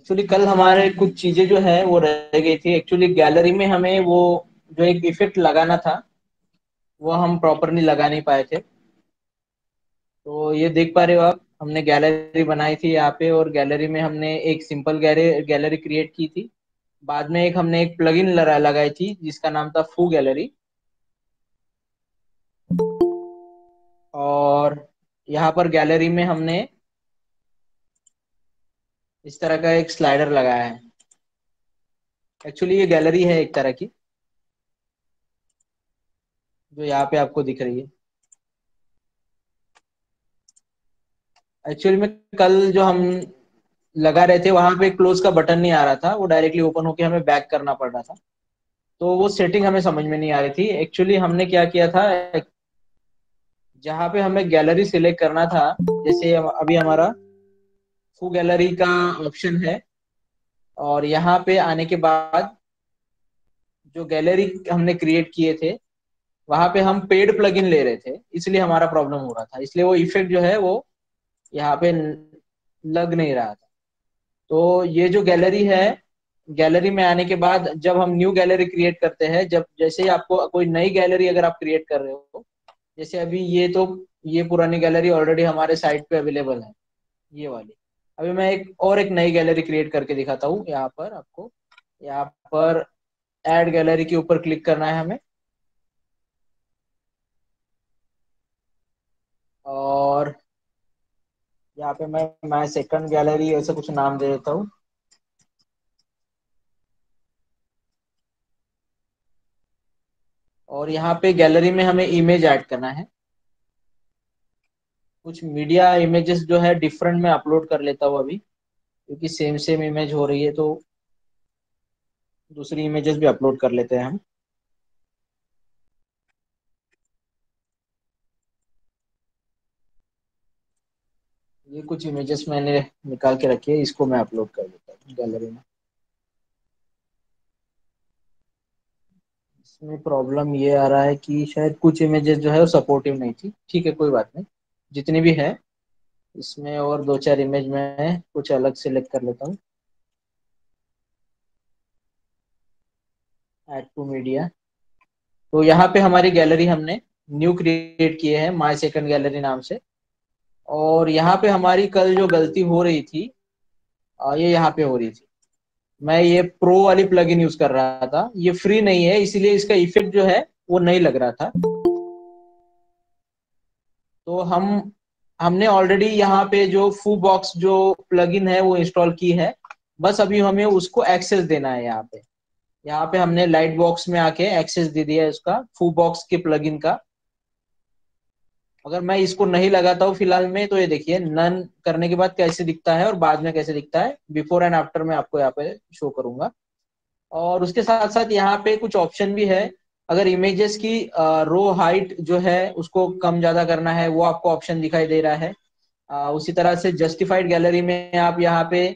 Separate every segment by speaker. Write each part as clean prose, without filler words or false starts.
Speaker 1: Actually कल हमारे कुछ चीजें जो है वो रह गई थी। एक्चुअली गैलरी में हमें वो जो एक इफेक्ट लगाना था वो हम प्रॉपरली लगा नहीं पाए थे। तो ये देख पा रहे हो आप, हमने गैलरी बनाई थी यहाँ पे, और गैलरी में हमने एक सिंपल गैलरी क्रिएट की थी। बाद में एक हमने एक प्लगइन लगाई थी जिसका नाम था फू गैलरी। और यहाँ पर गैलरी में हमने इस तरह का एक स्लाइडर लगाया है। एक्चुअली ये गैलरी है एक तरह की, जो यहाँ पे आपको दिख रही है। एक्चुअली में कल जो हम लगा रहे थे वहां पे क्लोज का बटन नहीं आ रहा था, वो डायरेक्टली ओपन होके हमें बैक करना पड़ रहा था। तो वो सेटिंग हमें समझ में नहीं आ रही थी। एक्चुअली हमने क्या किया था, जहाँ पे हमें गैलरी सिलेक्ट करना था, जैसे अभी हमारा फू गैलरी का ऑप्शन है, और यहाँ पे आने के बाद जो गैलरी हमने क्रिएट किए थे वहां पे हम पेड प्लगइन ले रहे थे, इसलिए हमारा प्रॉब्लम हो रहा था। इसलिए वो इफेक्ट जो है वो यहाँ पे लग नहीं रहा था। तो ये जो गैलरी है, गैलरी में आने के बाद जब हम न्यू गैलरी क्रिएट करते हैं, जब जैसे ही आपको कोई नई गैलरी अगर आप क्रिएट कर रहे हो, जैसे अभी ये तो ये पुरानी गैलरी ऑलरेडी हमारे साइट पे अवेलेबल है, ये वाली। अभी मैं एक नई गैलरी क्रिएट करके दिखाता हूँ यहाँ पर आपको। यहाँ पर ऐड गैलरी के ऊपर क्लिक करना है हमें, और यहाँ पे मैं माय सेकंड गैलरी ऐसा कुछ नाम दे देता हूँ। और यहाँ पे गैलरी में हमें इमेज ऐड करना है। कुछ मीडिया इमेजेस जो है डिफरेंट में अपलोड कर लेता हूँ अभी, क्योंकि सेम सेम इमेज हो रही है तो दूसरी इमेजेस भी अपलोड कर लेते हैं हम। ये कुछ इमेजेस मैंने निकाल के रखी है, इसको मैं अपलोड कर देता हूँ गैलरी में। इसमें प्रॉब्लम ये आ रहा है कि शायद कुछ इमेजेस जो है वो सपोर्टिव नहीं थी। ठीक है, कोई बात नहीं, जितनी भी है इसमें और दो चार इमेज में कुछ अलग सेलेक्ट कर लेता हूँ। Add to media. तो यहाँ पे हमारी गैलरी हमने न्यू क्रिएट किए हैं माय सेकंड गैलरी नाम से। और यहाँ पे हमारी कल जो गलती हो रही थी, ये यहाँ पे हो रही थी। मैं ये प्रो वाली प्लगइन यूज कर रहा था, ये फ्री नहीं है, इसीलिए इसका इफेक्ट जो है वो नहीं लग रहा था। तो हमने ऑलरेडी यहाँ पे जो फू बॉक्स जो प्लगइन है वो इंस्टॉल की है। बस अभी हमें उसको एक्सेस देना है। यहाँ पे हमने लाइट बॉक्स में आके एक्सेस दे दिया है उसका, फू बॉक्स के प्लगइन का। अगर मैं इसको नहीं लगाता हूँ फिलहाल में, तो ये देखिए नन करने के बाद कैसे दिखता है और बाद में कैसे दिखता है, बिफोर एंड आफ्टर में आपको यहाँ पे शो करूंगा। और उसके साथ साथ यहाँ पे कुछ ऑप्शन भी है। अगर इमेजेस की रो हाइट जो है उसको कम ज्यादा करना है, वो आपको ऑप्शन दिखाई दे रहा है। उसी तरह से जस्टिफाइड गैलरी में आप यहाँ पे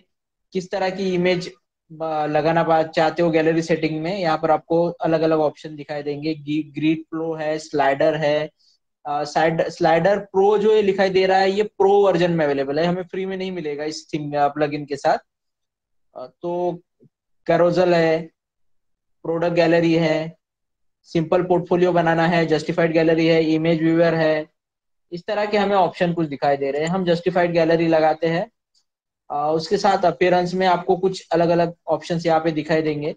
Speaker 1: किस तरह की इमेज लगाना चाहते हो गैलरी सेटिंग में, यहाँ पर आपको अलग अलग ऑप्शन दिखाई देंगे। ग्रिड प्रो है, स्लाइडर है। स्लाइडर प्रो जो ये दिखाई दे रहा है, ये प्रो वर्जन में अवेलेबल है, हमें फ्री में नहीं मिलेगा इस थीम प्लगइन के साथ। तो कैरोजल है, प्रोडक्ट गैलरी है, सिंपल पोर्टफोलियो बनाना है, जस्टिफाइड गैलरी है, इमेज व्यूअर है। इस तरह के हमें ऑप्शन कुछ दिखाई दे रहे हैं। हम जस्टिफाइड गैलरी लगाते हैं। उसके साथ अपीयरेंस में आपको कुछ अलग अलग ऑप्शंस यहाँ पे दिखाई देंगे।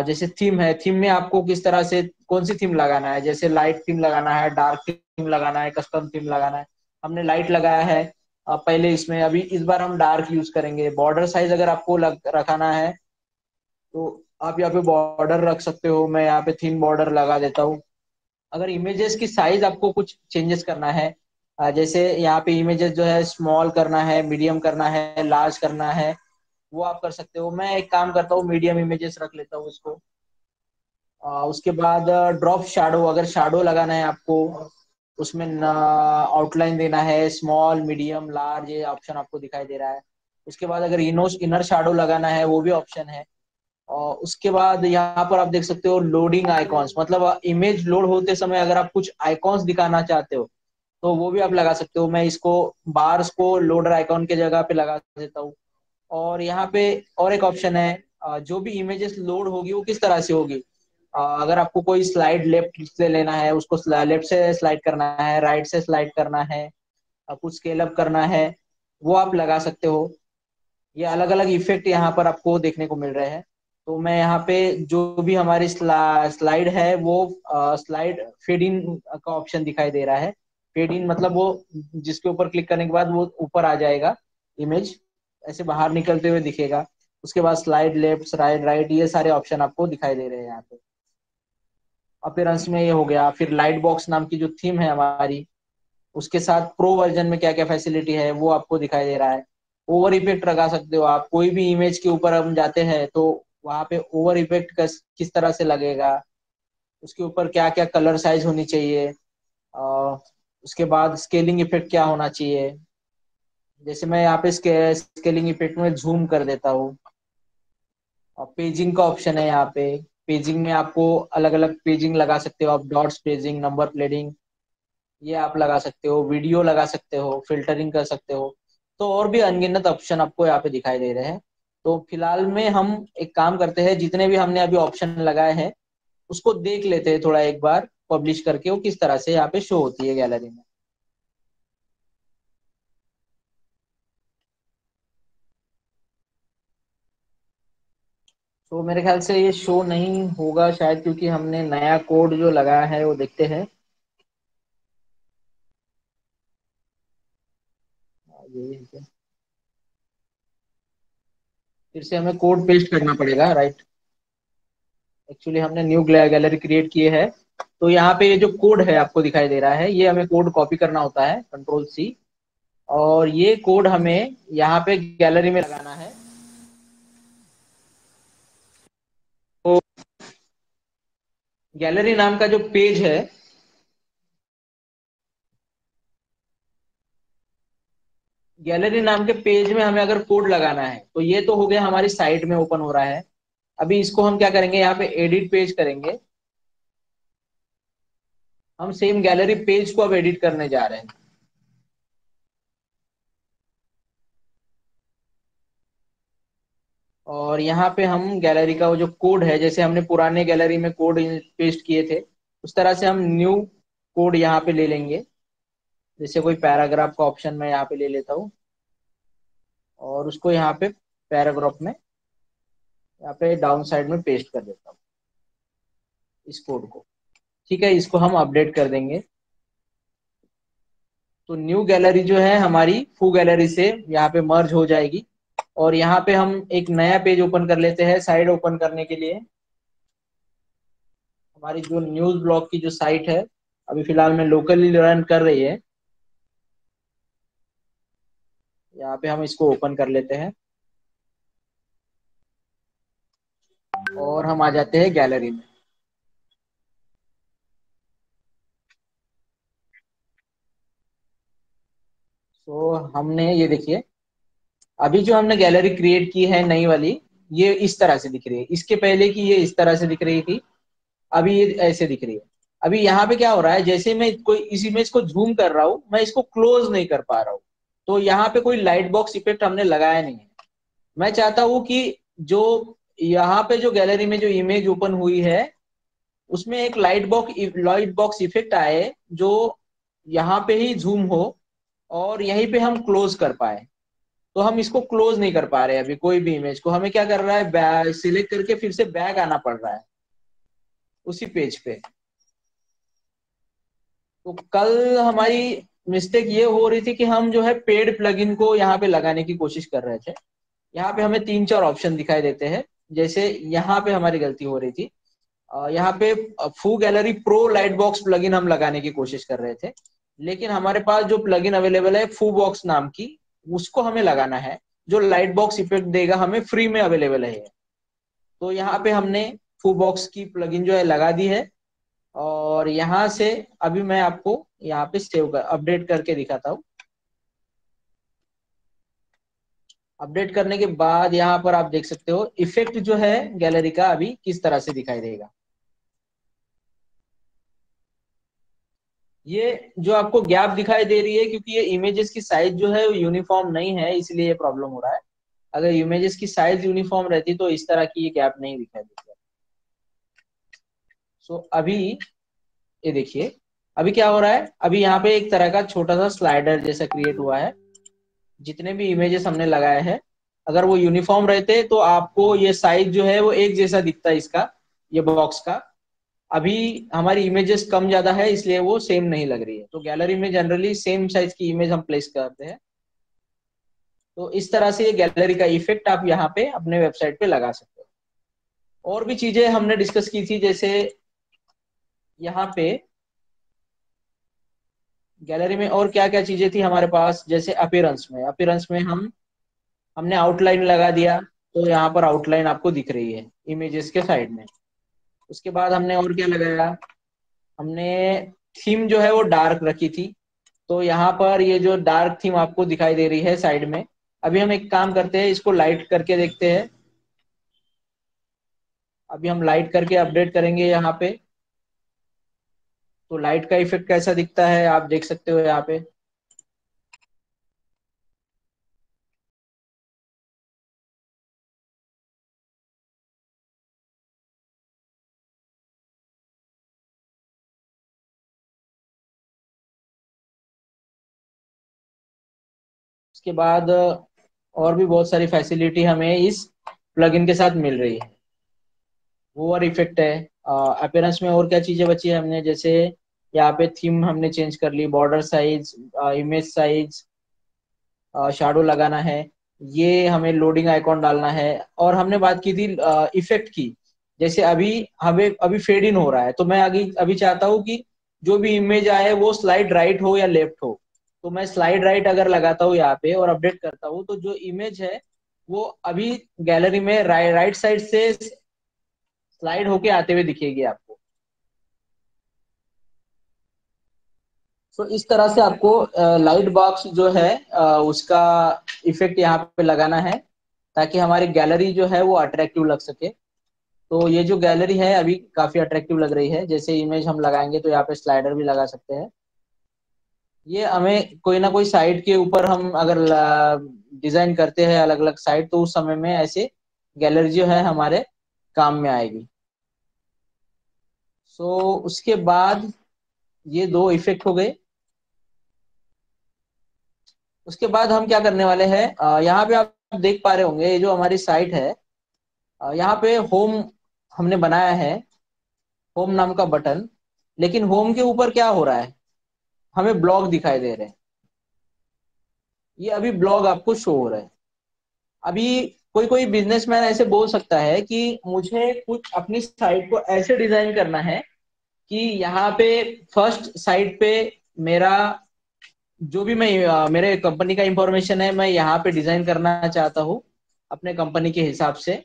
Speaker 1: जैसे थीम है, थीम में आपको किस तरह से कौन सी थीम लगाना है, जैसे लाइट थीम लगाना है, डार्क थीम लगाना है, कस्टम थीम लगाना है। हमने लाइट लगाया है पहले इसमें, अभी इस बार हम डार्क यूज करेंगे। बॉर्डर साइज अगर आपको रखाना है तो आप यहाँ पे बॉर्डर रख सकते हो, मैं यहाँ पे थीम बॉर्डर लगा देता हूँ। अगर इमेजेस की साइज आपको कुछ चेंजेस करना है, जैसे यहाँ पे इमेजेस जो है स्मॉल करना है, मीडियम करना है, लार्ज करना है, वो आप कर सकते हो। मैं एक काम करता हूँ, मीडियम इमेजेस रख लेता हूँ इसको। उसके बाद ड्रॉप शैडो, अगर शैडो लगाना है आपको, उसमें आउटलाइन देना है, स्मॉल मीडियम लार्ज, ये ऑप्शन आपको दिखाई दे रहा है। उसके बाद अगर इनर शैडो लगाना है, वो भी ऑप्शन है। और उसके बाद यहाँ पर आप देख सकते हो लोडिंग आइकॉन्स, मतलब इमेज लोड होते समय अगर आप कुछ आइकॉन्स दिखाना चाहते हो तो वो भी आप लगा सकते हो। मैं इसको बार्स को लोडर आइकॉन के जगह पे लगा देता हूँ। और यहाँ पे और एक ऑप्शन है, जो भी इमेजेस लोड होगी वो किस तरह से होगी। अगर आपको कोई स्लाइड लेफ्ट से लेना है, उसको लेफ्ट से स्लाइड करना है, राइट से स्लाइड करना है, कुछ स्केल अप करना है, वो आप लगा सकते हो। ये अलग अलग इफेक्ट यहाँ पर आपको देखने को मिल रहे हैं। तो मैं यहाँ पे जो भी हमारी स्लाइड है वो स्लाइड फेड इन का ऑप्शन दिखाई दे रहा है। फेड इन मतलब वो जिसके ऊपर क्लिक करने के बाद वो ऊपर आ जाएगा, इमेज ऐसे बाहर निकलते हुए दिखेगा। उसके बाद स्लाइड लेफ्ट राइट राइट ये सारे ऑप्शन आपको दिखाई दे रहे हैं यहाँ पे। अपीयरेंस में ये हो गया। फिर लाइट बॉक्स नाम की जो थीम है हमारी, उसके साथ प्रो वर्जन में क्या क्या फैसिलिटी है वो आपको दिखाई दे रहा है। ओवर इफेक्ट लगा सकते हो आप, कोई भी इमेज के ऊपर हम जाते हैं तो वहां पे ओवर इफेक्ट किस तरह से लगेगा, उसके ऊपर क्या क्या कलर साइज होनी चाहिए, उसके बाद स्केलिंग इफेक्ट क्या होना चाहिए। जैसे मैं यहाँ पे स्केलिंग इफेक्ट में जूम कर देता हूँ। और पेजिंग का ऑप्शन है यहाँ पे। पेजिंग में आपको अलग अलग पेजिंग लगा सकते हो आप, डॉट्स पेजिंग, नंबर प्लेटिंग, ये आप लगा सकते हो, वीडियो लगा सकते हो, फिल्टरिंग कर सकते हो। तो और भी अनगिनत ऑप्शन आपको यहाँ पे दिखाई दे रहे हैं। तो फिलहाल में हम एक काम करते हैं, जितने भी हमने अभी ऑप्शन लगाए हैं उसको देख लेते हैं थोड़ा एक बार पब्लिश करके, वो किस तरह से यहाँ पे शो होती है गैलरी में। तो मेरे ख्याल से ये शो नहीं होगा शायद, क्योंकि हमने नया कोड जो लगाया है वो देखते हैं। ये फिर से हमें कोड पेस्ट करना पड़ेगा, राइट। एक्चुअली हमने न्यू गैलरी क्रिएट की है। तो यहाँ पे ये जो कोड है आपको दिखाई दे रहा है, ये हमें कोड कॉपी करना होता है, कंट्रोल C। और ये कोड हमें यहाँ पे गैलरी में लगाना है। तो गैलरी नाम का जो पेज है, गैलरी नाम के पेज में हमें अगर कोड लगाना है, तो ये तो हो गया हमारी साइट में ओपन हो रहा है। अभी इसको हम क्या करेंगे, यहाँ पे एडिट पेज करेंगे। हम सेम गैलरी पेज को अब एडिट करने जा रहे हैं। और यहाँ पे हम गैलरी का वो जो कोड है, जैसे हमने पुराने गैलरी में कोड पेस्ट किए थे, उस तरह से हम न्यू कोड यहाँ पे ले लेंगे। जैसे कोई पैराग्राफ का ऑप्शन मैं यहाँ पे ले लेता हूँ, और उसको यहाँ पे पैराग्राफ में यहाँ पे डाउन साइड में पेस्ट कर देता हूँ इस कोड को। ठीक है, इसको हम अपडेट कर देंगे। तो न्यू गैलरी जो है हमारी फू गैलरी से यहाँ पे मर्ज हो जाएगी। और यहाँ पे हम एक नया पेज ओपन कर लेते हैं साइट ओपन करने के लिए। हमारी जो न्यूज ब्लॉग की जो साइट है, अभी फिलहाल में लोकली रन कर रही है। यहाँ पे हम इसको ओपन कर लेते हैं और हम आ जाते हैं गैलरी में। तो हमने ये देखिए, अभी जो हमने गैलरी क्रिएट की है नई वाली, ये इस तरह से दिख रही है। इसके पहले की ये इस तरह से दिख रही थी, अभी ये ऐसे दिख रही है। अभी यहाँ पे क्या हो रहा है, जैसे मैं कोई इस इमेज को जूम कर रहा हूँ, मैं इसको क्लोज नहीं कर पा रहा हूँ। तो यहाँ पे कोई लाइट बॉक्स इफेक्ट हमने लगाया नहीं है। मैं चाहता हूँ कि जो यहाँ पे जो गैलरी में जो इमेज ओपन हुई है, उसमें एक लाइट बॉक्स इफेक्ट आए, जो यहाँ पे ही जूम हो और यहीं पे हम क्लोज कर पाए। तो हम इसको क्लोज नहीं कर पा रहे अभी कोई भी इमेज को। हमें क्या कर रहा है, सिलेक्ट करके फिर से बैक आना पड़ रहा है उसी पेज पे। तो कल हमारी मिस्टेक ये हो रही थी कि हम जो है पेड प्लगइन को यहाँ पे लगाने की कोशिश कर रहे थे। यहाँ पे हमें तीन चार ऑप्शन दिखाई देते हैं। जैसे यहाँ पे हमारी गलती हो रही थी, यहाँ पे फू gallery pro light box plugin हम लगाने की कोशिश कर रहे थे। लेकिन हमारे पास जो प्लगइन अवेलेबल है फू बॉक्स नाम की, उसको हमें लगाना है, जो लाइट बॉक्स इफेक्ट देगा, हमें फ्री में अवेलेबल है। तो यहाँ पे हमने फू बॉक्स की प्लगइन जो है लगा दी है। और यहाँ से अभी मैं आपको यहाँ पे सेव कर अपडेट करके दिखाता हूँ। अपडेट करने के बाद यहाँ पर आप देख सकते हो इफेक्ट जो है गैलरी का अभी किस तरह से दिखाई देगा। ये जो आपको गैप दिखाई दे रही है, क्योंकि ये इमेजेस की साइज जो है वो यूनिफॉर्म नहीं है, इसलिए ये प्रॉब्लम हो रहा है। अगर इमेजेस की साइज यूनिफॉर्म रहती तो इस तरह की ये गैप नहीं दिखाई देती। सो अभी ये देखिए, अभी क्या हो रहा है, अभी यहाँ पे एक तरह का छोटा सा स्लाइडर जैसा क्रिएट हुआ है। जितने भी इमेजेस हमने लगाए हैं, अगर वो यूनिफॉर्म रहते तो आपको ये साइज जो है वो एक जैसा दिखता है इसका, ये बॉक्स का। अभी हमारी इमेजेस कम ज्यादा है इसलिए वो सेम नहीं लग रही है। तो गैलरी में जनरली सेम साइज की इमेज हम प्लेस करते हैं। तो इस तरह से ये गैलरी का इफेक्ट आप यहाँ पे अपने वेबसाइट पे लगा सकते हो। और भी चीजें हमने डिस्कस की थी, जैसे यहाँ पे गैलरी में और क्या क्या चीजें थी हमारे पास, जैसे अपीयरेंस में हमने आउटलाइन लगा दिया। तो यहाँ पर आउटलाइन आपको दिख रही है इमेजेस के साइड में। उसके बाद हमने और क्या लगाया, हमने थीम जो है वो डार्क रखी थी। तो यहाँ पर ये जो डार्क थीम आपको दिखाई दे रही है साइड में, अभी हम एक काम करते हैं, इसको लाइट करके देखते हैं। अभी हम लाइट करके अपडेट करेंगे यहाँ पे, तो लाइट का इफेक्ट कैसा दिखता है आप देख सकते हो यहाँ पे। उसके बाद और भी बहुत सारी फैसिलिटी हमें इस प्लगइन के साथ मिल रही है। वो और इफेक्ट है। अपीयरेंस में और क्या चीजें बची है हमने, जैसे यहाँ पे थीम हमने चेंज कर ली, border size, image size, shadow लगाना है, ये हमें लोडिंग आइकॉन डालना है। और हमने बात की थी इफेक्ट की। जैसे अभी हमें अभी फेड इन हो रहा है, तो मैं अभी चाहता हूँ कि जो भी इमेज आए वो स्लाइड राइट हो या लेफ्ट हो। तो मैं स्लाइड राइट अगर लगाता हूँ यहाँ पे और अपडेट करता हूँ, तो जो इमेज है वो अभी गैलरी में राइट साइड से स्लाइड होके आते हुए दिखेगी आपको। तो इस तरह से आपको लाइट बॉक्स जो है उसका इफेक्ट यहाँ पे लगाना है, ताकि हमारी गैलरी जो है वो अट्रैक्टिव लग सके। तो ये जो गैलरी है अभी काफी अट्रैक्टिव लग रही है। जैसे इमेज हम लगाएंगे तो यहाँ पे स्लाइडर भी लगा सकते हैं। ये हमें कोई ना कोई साइट के ऊपर हम अगर डिजाइन करते हैं अलग अलग साइट, तो उस समय में ऐसे गैलरी जो है हमारे काम में आएगी। सो उसके बाद ये दो इफेक्ट हो गए। उसके बाद हम क्या करने वाले हैं, यहाँ पे आप देख पा रहे होंगे ये जो हमारी साइट है, यहाँ पे होम हमने बनाया है, होम नाम का बटन। लेकिन होम के ऊपर क्या हो रहा है, हमें ब्लॉग दिखाई दे रहे हैं। ये अभी ब्लॉग आपको शो हो रहा है। अभी कोई कोई बिजनेसमैन ऐसे बोल सकता है कि मुझे कुछ अपनी साइट को ऐसे डिजाइन करना है कि यहाँ पे फर्स्ट साइट पे मेरा जो भी मैं मेरे कंपनी का इंफॉर्मेशन है मैं यहाँ पे डिजाइन करना चाहता हूँ अपने कंपनी के हिसाब से।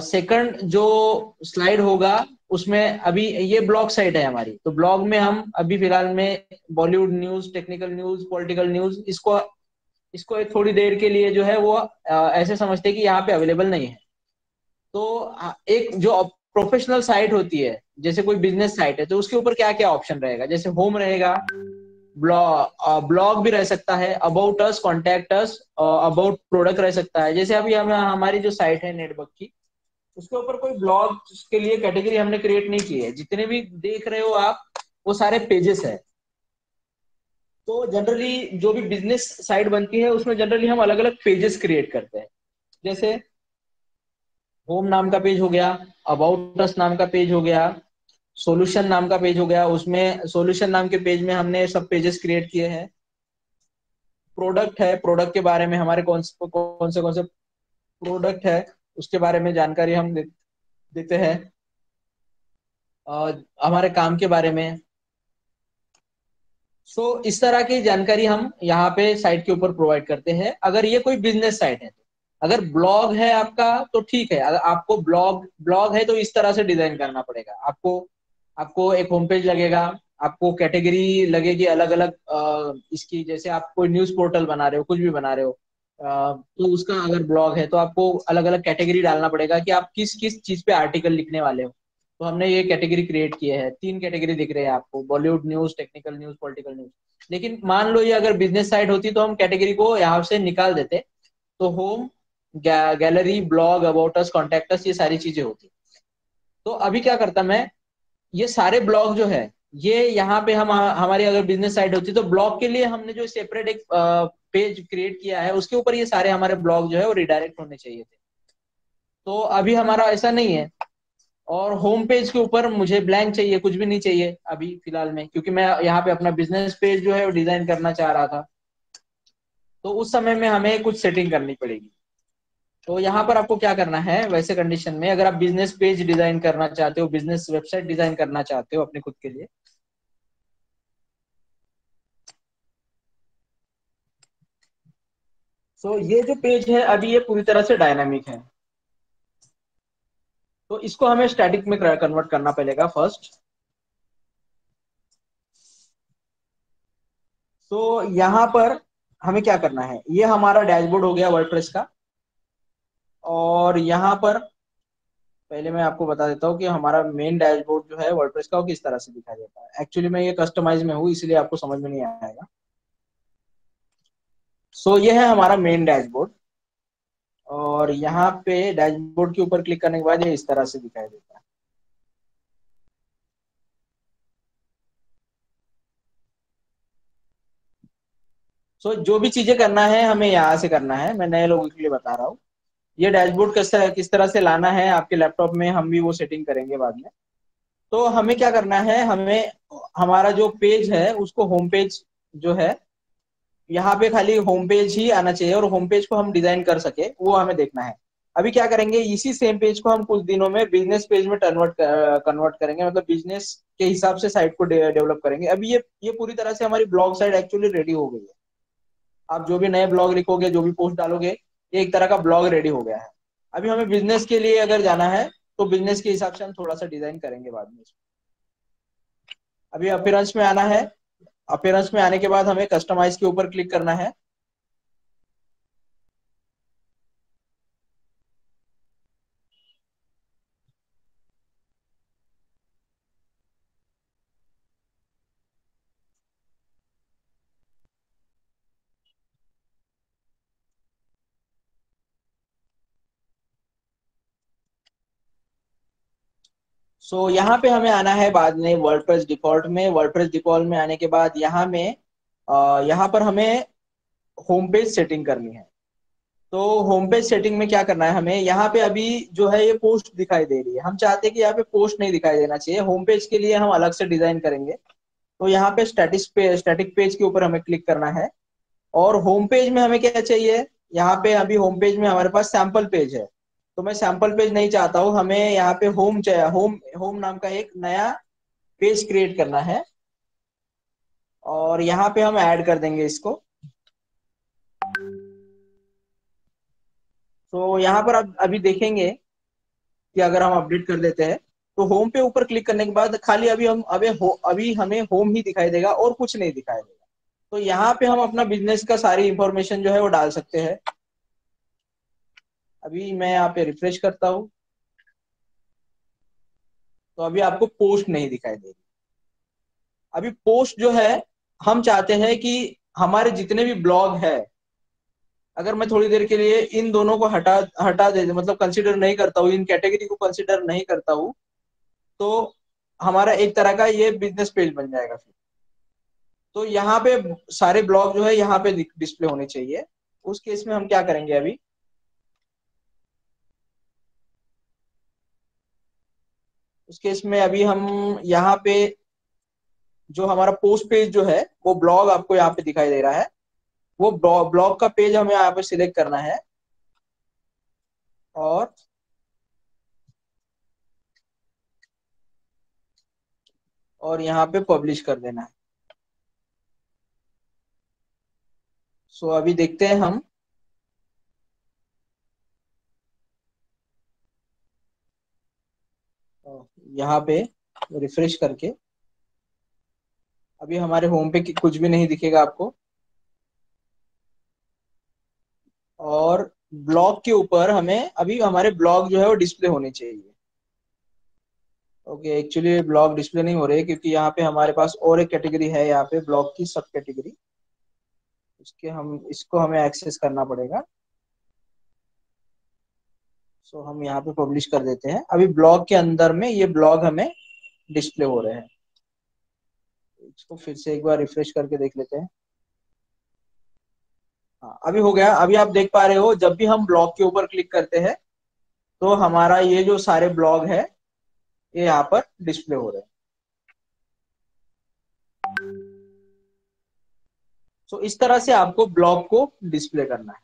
Speaker 1: सेकंड जो स्लाइड होगा उसमें, अभी ये ब्लॉग साइट है हमारी, तो ब्लॉग में हम अभी फिलहाल में Bollywood news, technical news, political news, इसको इसको एक थोड़ी देर के लिए जो है वो ऐसे समझते हैं कि यहाँ पे अवेलेबल नहीं है। तो एक जो प्रोफेशनल साइट होती है, जैसे कोई बिजनेस साइट है, तो उसके ऊपर क्या क्या ऑप्शन रहेगा, जैसे होम रहेगा, ब्लॉग भी रह सकता है, about us, contact us, about product रह सकता है। जैसे अभी हम हमारी जो साइट है नेटवर्क की, उसके ऊपर कोई ब्लॉग के लिए कैटेगरी हमने क्रिएट नहीं की है। जितने भी देख रहे हो आप वो सारे पेजेस है। तो जनरली जो भी बिजनेस साइट बनती है उसमें जनरली हम अलग अलग पेजेस क्रिएट करते हैं। जैसे होम नाम का पेज हो गया, अबाउट अस नाम का पेज हो गया, सॉल्यूशन नाम का पेज हो गया। उसमें सॉल्यूशन नाम के पेज में हमने सब पेजेस क्रिएट किए हैं। प्रोडक्ट है, प्रोडक्ट के बारे में हमारे कौन से प्रोडक्ट है उसके बारे में जानकारी हम देते हैं, हमारे काम के बारे में। सो इस तरह की जानकारी हम यहाँ पे साइट के ऊपर प्रोवाइड करते हैं, अगर ये कोई बिजनेस साइट है। अगर ब्लॉग है आपका तो ठीक है, अगर आपको ब्लॉग ब्लॉग है तो इस तरह से डिजाइन करना पड़ेगा आपको। आपको एक होम पेज लगेगा, आपको कैटेगरी लगेगी अलग अलग इसकी। जैसे आप कोई न्यूज पोर्टल बना रहे हो, कुछ भी बना रहे हो, तो उसका अगर ब्लॉग है तो आपको अलग अलग कैटेगरी डालना पड़ेगा कि आप किस किस चीज पे आर्टिकल लिखने वाले हो। तो हमने ये कैटेगरी क्रिएट किए हैं, 3 कैटेगरी दिख रहे हैं आपको, Bollywood news, technical news, political news. लेकिन मान लो ये अगर बिजनेस साइट होती तो हम कैटेगरी को यहाँ से निकाल देते। तो home, gallery, blog, about us, contact us, ये सारी चीजें होती। तो अभी क्या करता मैं, ये सारे ब्लॉग जो है, ये यहाँ पे हम हमारी अगर बिजनेस साइट होती तो ब्लॉग के लिए हमने जो सेपरेट एक पेज क्रिएट किया है उसके ऊपर ये सारे हमारे ब्लॉग जो है वो रिडायरेक्ट होने चाहिए थे। तो अभी हमारा ऐसा नहीं है। और होम पेज के ऊपर मुझे ब्लैंक चाहिए, कुछ भी नहीं चाहिए अभी फिलहाल में, क्योंकि मैं यहाँ पे अपना बिजनेस पेज जो है वो डिजाइन करना चाह रहा था। तो उस समय में हमें कुछ सेटिंग करनी पड़ेगी। तो यहाँ पर आपको क्या करना है, वैसे कंडीशन में अगर आप बिजनेस पेज डिजाइन करना चाहते हो, बिजनेस वेबसाइट डिजाइन करना चाहते हो अपने खुद के लिए, तो ये जो पेज है अभी ये पूरी तरह से डायनामिक है। तो इसको हमें स्टैटिक में कन्वर्ट करना पड़ेगा फर्स्ट। तो यहाँ पर हमें क्या करना है, ये हमारा डैशबोर्ड हो गया वर्डप्रेस का। और यहाँ पर पहले मैं आपको बता देता हूँ कि हमारा मेन डैशबोर्ड जो है वर्डप्रेस का वो किस तरह से दिखाई देता है। एक्चुअली मैं ये कस्टमाइज में हूँ इसलिए आपको समझ में नहीं आएगा। सो ये है हमारा मेन डैशबोर्ड। और यहाँ पे डैशबोर्ड के ऊपर क्लिक करने के बाद ये इस तरह से दिखाई देता है। सो जो भी चीजें करना है हमें यहाँ से करना है, मैं नए लोगों के लिए बता रहा हूँ। ये डैशबोर्ड किस तरह से लाना है आपके लैपटॉप में, हम भी वो सेटिंग करेंगे बाद में। तो हमें क्या करना है, हमें हमारा जो पेज है उसको होम पेज जो है, यहाँ पे खाली होम पेज ही आना चाहिए और होम पेज को हम डिजाइन कर सके वो हमें देखना है। अभी क्या करेंगे, इसी सेम पेज को हम कुछ दिनों में बिजनेस पेज में कन्वर्ट करेंगे, मतलब बिजनेस के हिसाब से साइट को डेवलप करेंगे। अभी ये पूरी तरह से हमारी ब्लॉग साइट एक्चुअली रेडी हो गई है। आप जो भी नए ब्लॉग लिखोगे, जो भी पोस्ट डालोगे, ये एक तरह का ब्लॉग रेडी हो गया है। अभी हमें बिजनेस के लिए अगर जाना है तो बिजनेस के हिसाब से हम थोड़ा सा डिजाइन करेंगे बाद में। अभी अपीयरेंस में आना है। अपीयरेंस में आने के बाद हमें कस्टमाइज के ऊपर क्लिक करना है। यहाँ पे हमें आना है बाद में वर्डप्रेस डिफॉल्ट में। वर्डप्रेस डिफॉल्ट में आने के बाद यहाँ पर हमें होम पेज सेटिंग करनी है। तो होम पेज सेटिंग में क्या करना है, हमें यहाँ पे अभी जो है ये पोस्ट दिखाई दे रही है, हम चाहते हैं कि यहाँ पे पोस्ट नहीं दिखाई देना चाहिए। होम पेज के लिए हम अलग से डिजाइन करेंगे। तो यहाँ पे स्टैटिक पेज के ऊपर हमें क्लिक करना है। और होम पेज में हमें क्या चाहिए, यहाँ पे अभी होम पेज में हमारे पास सैंपल पेज है। तो मैं सैंपल पेज नहीं चाहता हूँ, हमें यहाँ पे होम चाहिए। होम होम नाम का एक नया पेज क्रिएट करना है। और यहाँ पे हम ऐड कर देंगे इसको। तो यहाँ पर आप अभी देखेंगे कि अगर हम अपडेट कर देते हैं तो होम पे ऊपर क्लिक करने के बाद खाली अभी हमें होम ही दिखाई देगा और कुछ नहीं दिखाई देगा। तो यहाँ पे हम अपना बिजनेस का सारी इंफॉर्मेशन जो है वो डाल सकते हैं। अभी मैं यहाँ पे रिफ्रेश करता हूँ तो अभी आपको पोस्ट नहीं दिखाई देगी। अभी पोस्ट जो है, हम चाहते हैं कि हमारे जितने भी ब्लॉग है, अगर मैं थोड़ी देर के लिए इन दोनों को हटा हटा दे, मतलब कंसिडर नहीं करता हूँ, इन कैटेगरी को कंसिडर नहीं करता हूँ, तो हमारा एक तरह का ये बिजनेस पेज बन जाएगा फिर। तो यहाँ पे सारे ब्लॉग जो है यहाँ पे डिस्प्ले होने चाहिए। उस केस में हम क्या करेंगे, अभी उस केस में अभी हम यहाँ पे जो हमारा पोस्ट पेज जो है वो ब्लॉग आपको यहाँ पे दिखाई दे रहा है, वो ब्लॉग का पेज हमें यहाँ पे सिलेक्ट करना है। और यहाँ पे पब्लिश कर देना है। सो अभी देखते हैं हम। यहाँ पे रिफ्रेश करके अभी हमारे होम पे कुछ भी नहीं दिखेगा आपको। और ब्लॉग के ऊपर हमें अभी हमारे ब्लॉग जो है वो डिस्प्ले होने चाहिए। ओके, एक्चुअली ब्लॉग डिस्प्ले नहीं हो रहे क्योंकि यहाँ पे हमारे पास और एक कैटेगरी है, यहाँ पे ब्लॉग की सब कैटेगरी, उसके हम इसको हमें एक्सेस करना पड़ेगा। सो हम यहाँ पे पब्लिश कर देते हैं। अभी ब्लॉग के अंदर में ये ब्लॉग हमें डिस्प्ले हो रहे हैं। इसको फिर से एक बार रिफ्रेश करके देख लेते हैं। हाँ, अभी हो गया। अभी आप देख पा रहे हो जब भी हम ब्लॉग के ऊपर क्लिक करते हैं तो हमारा ये जो सारे ब्लॉग है ये यहाँ पर डिस्प्ले हो रहे हैं। तो इस तरह से आपको ब्लॉग को डिस्प्ले करना है।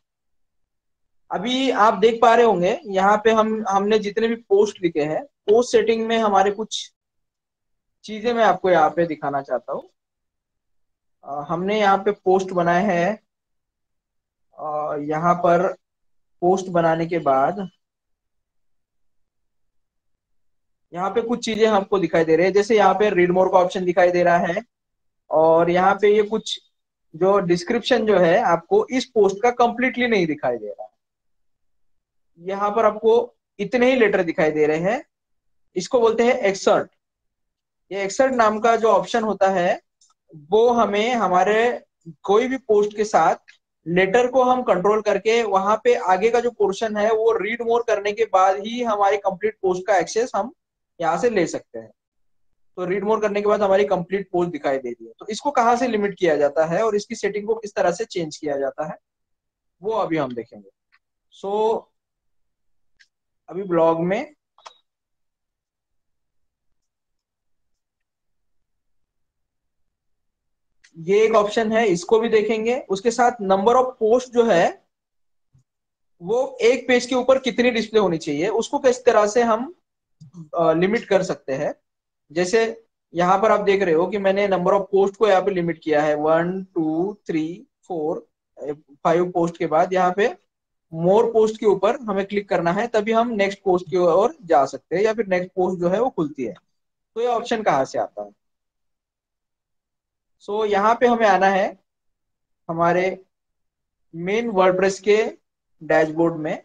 Speaker 1: अभी आप देख पा रहे होंगे यहाँ पे हमने जितने भी पोस्ट लिखे हैं, पोस्ट सेटिंग में हमारे कुछ चीजें मैं आपको यहाँ पे दिखाना चाहता हूँ। हमने यहाँ पे पोस्ट बनाए हैं। यहाँ पर पोस्ट बनाने के बाद यहाँ पे कुछ चीजें हमको दिखाई दे रही है। जैसे यहाँ पे रीड मोर का ऑप्शन दिखाई दे रहा है, और यहाँ पे ये कुछ जो डिस्क्रिप्शन जो है आपको इस पोस्ट का कंप्लीटली नहीं दिखाई दे रहा है। यहाँ पर आपको इतने ही लेटर दिखाई दे रहे हैं। इसको बोलते हैं एक्सर्ट। ये एक्सर्ट नाम का जो ऑप्शन होता है वो हमें हमारे कोई भी पोस्ट के साथ लेटर को हम कंट्रोल करके वहां पे आगे का जो पोर्शन है वो रीड मोर करने के बाद ही हमारे कंप्लीट पोस्ट का एक्सेस हम यहाँ से ले सकते हैं। तो रीड मोर करने के बाद हमारी कंप्लीट पोस्ट दिखाई दे रही है। तो इसको कहाँ से लिमिट किया जाता है और इसकी सेटिंग को किस तरह से चेंज किया जाता है वो अभी हम देखेंगे। सो अभी ब्लॉग में ये एक ऑप्शन है, इसको भी देखेंगे। उसके साथ नंबर ऑफ पोस्ट जो है वो एक पेज के ऊपर कितनी डिस्प्ले होनी चाहिए उसको किस तरह से हम लिमिट कर सकते हैं। जैसे यहाँ पर आप देख रहे हो कि मैंने नंबर ऑफ पोस्ट को यहाँ पे लिमिट किया है 1 2 3 4 5 पोस्ट के बाद यहाँ पे मोर पोस्ट के ऊपर हमें क्लिक करना है, तभी हम नेक्स्ट पोस्ट की ओर जा सकते हैं या फिर नेक्स्ट पोस्ट जो है वो खुलती है। तो ये ऑप्शन कहाँ से आता है? सो यहाँ पे हमें आना है हमारे मेन वर्डप्रेस के डैशबोर्ड में।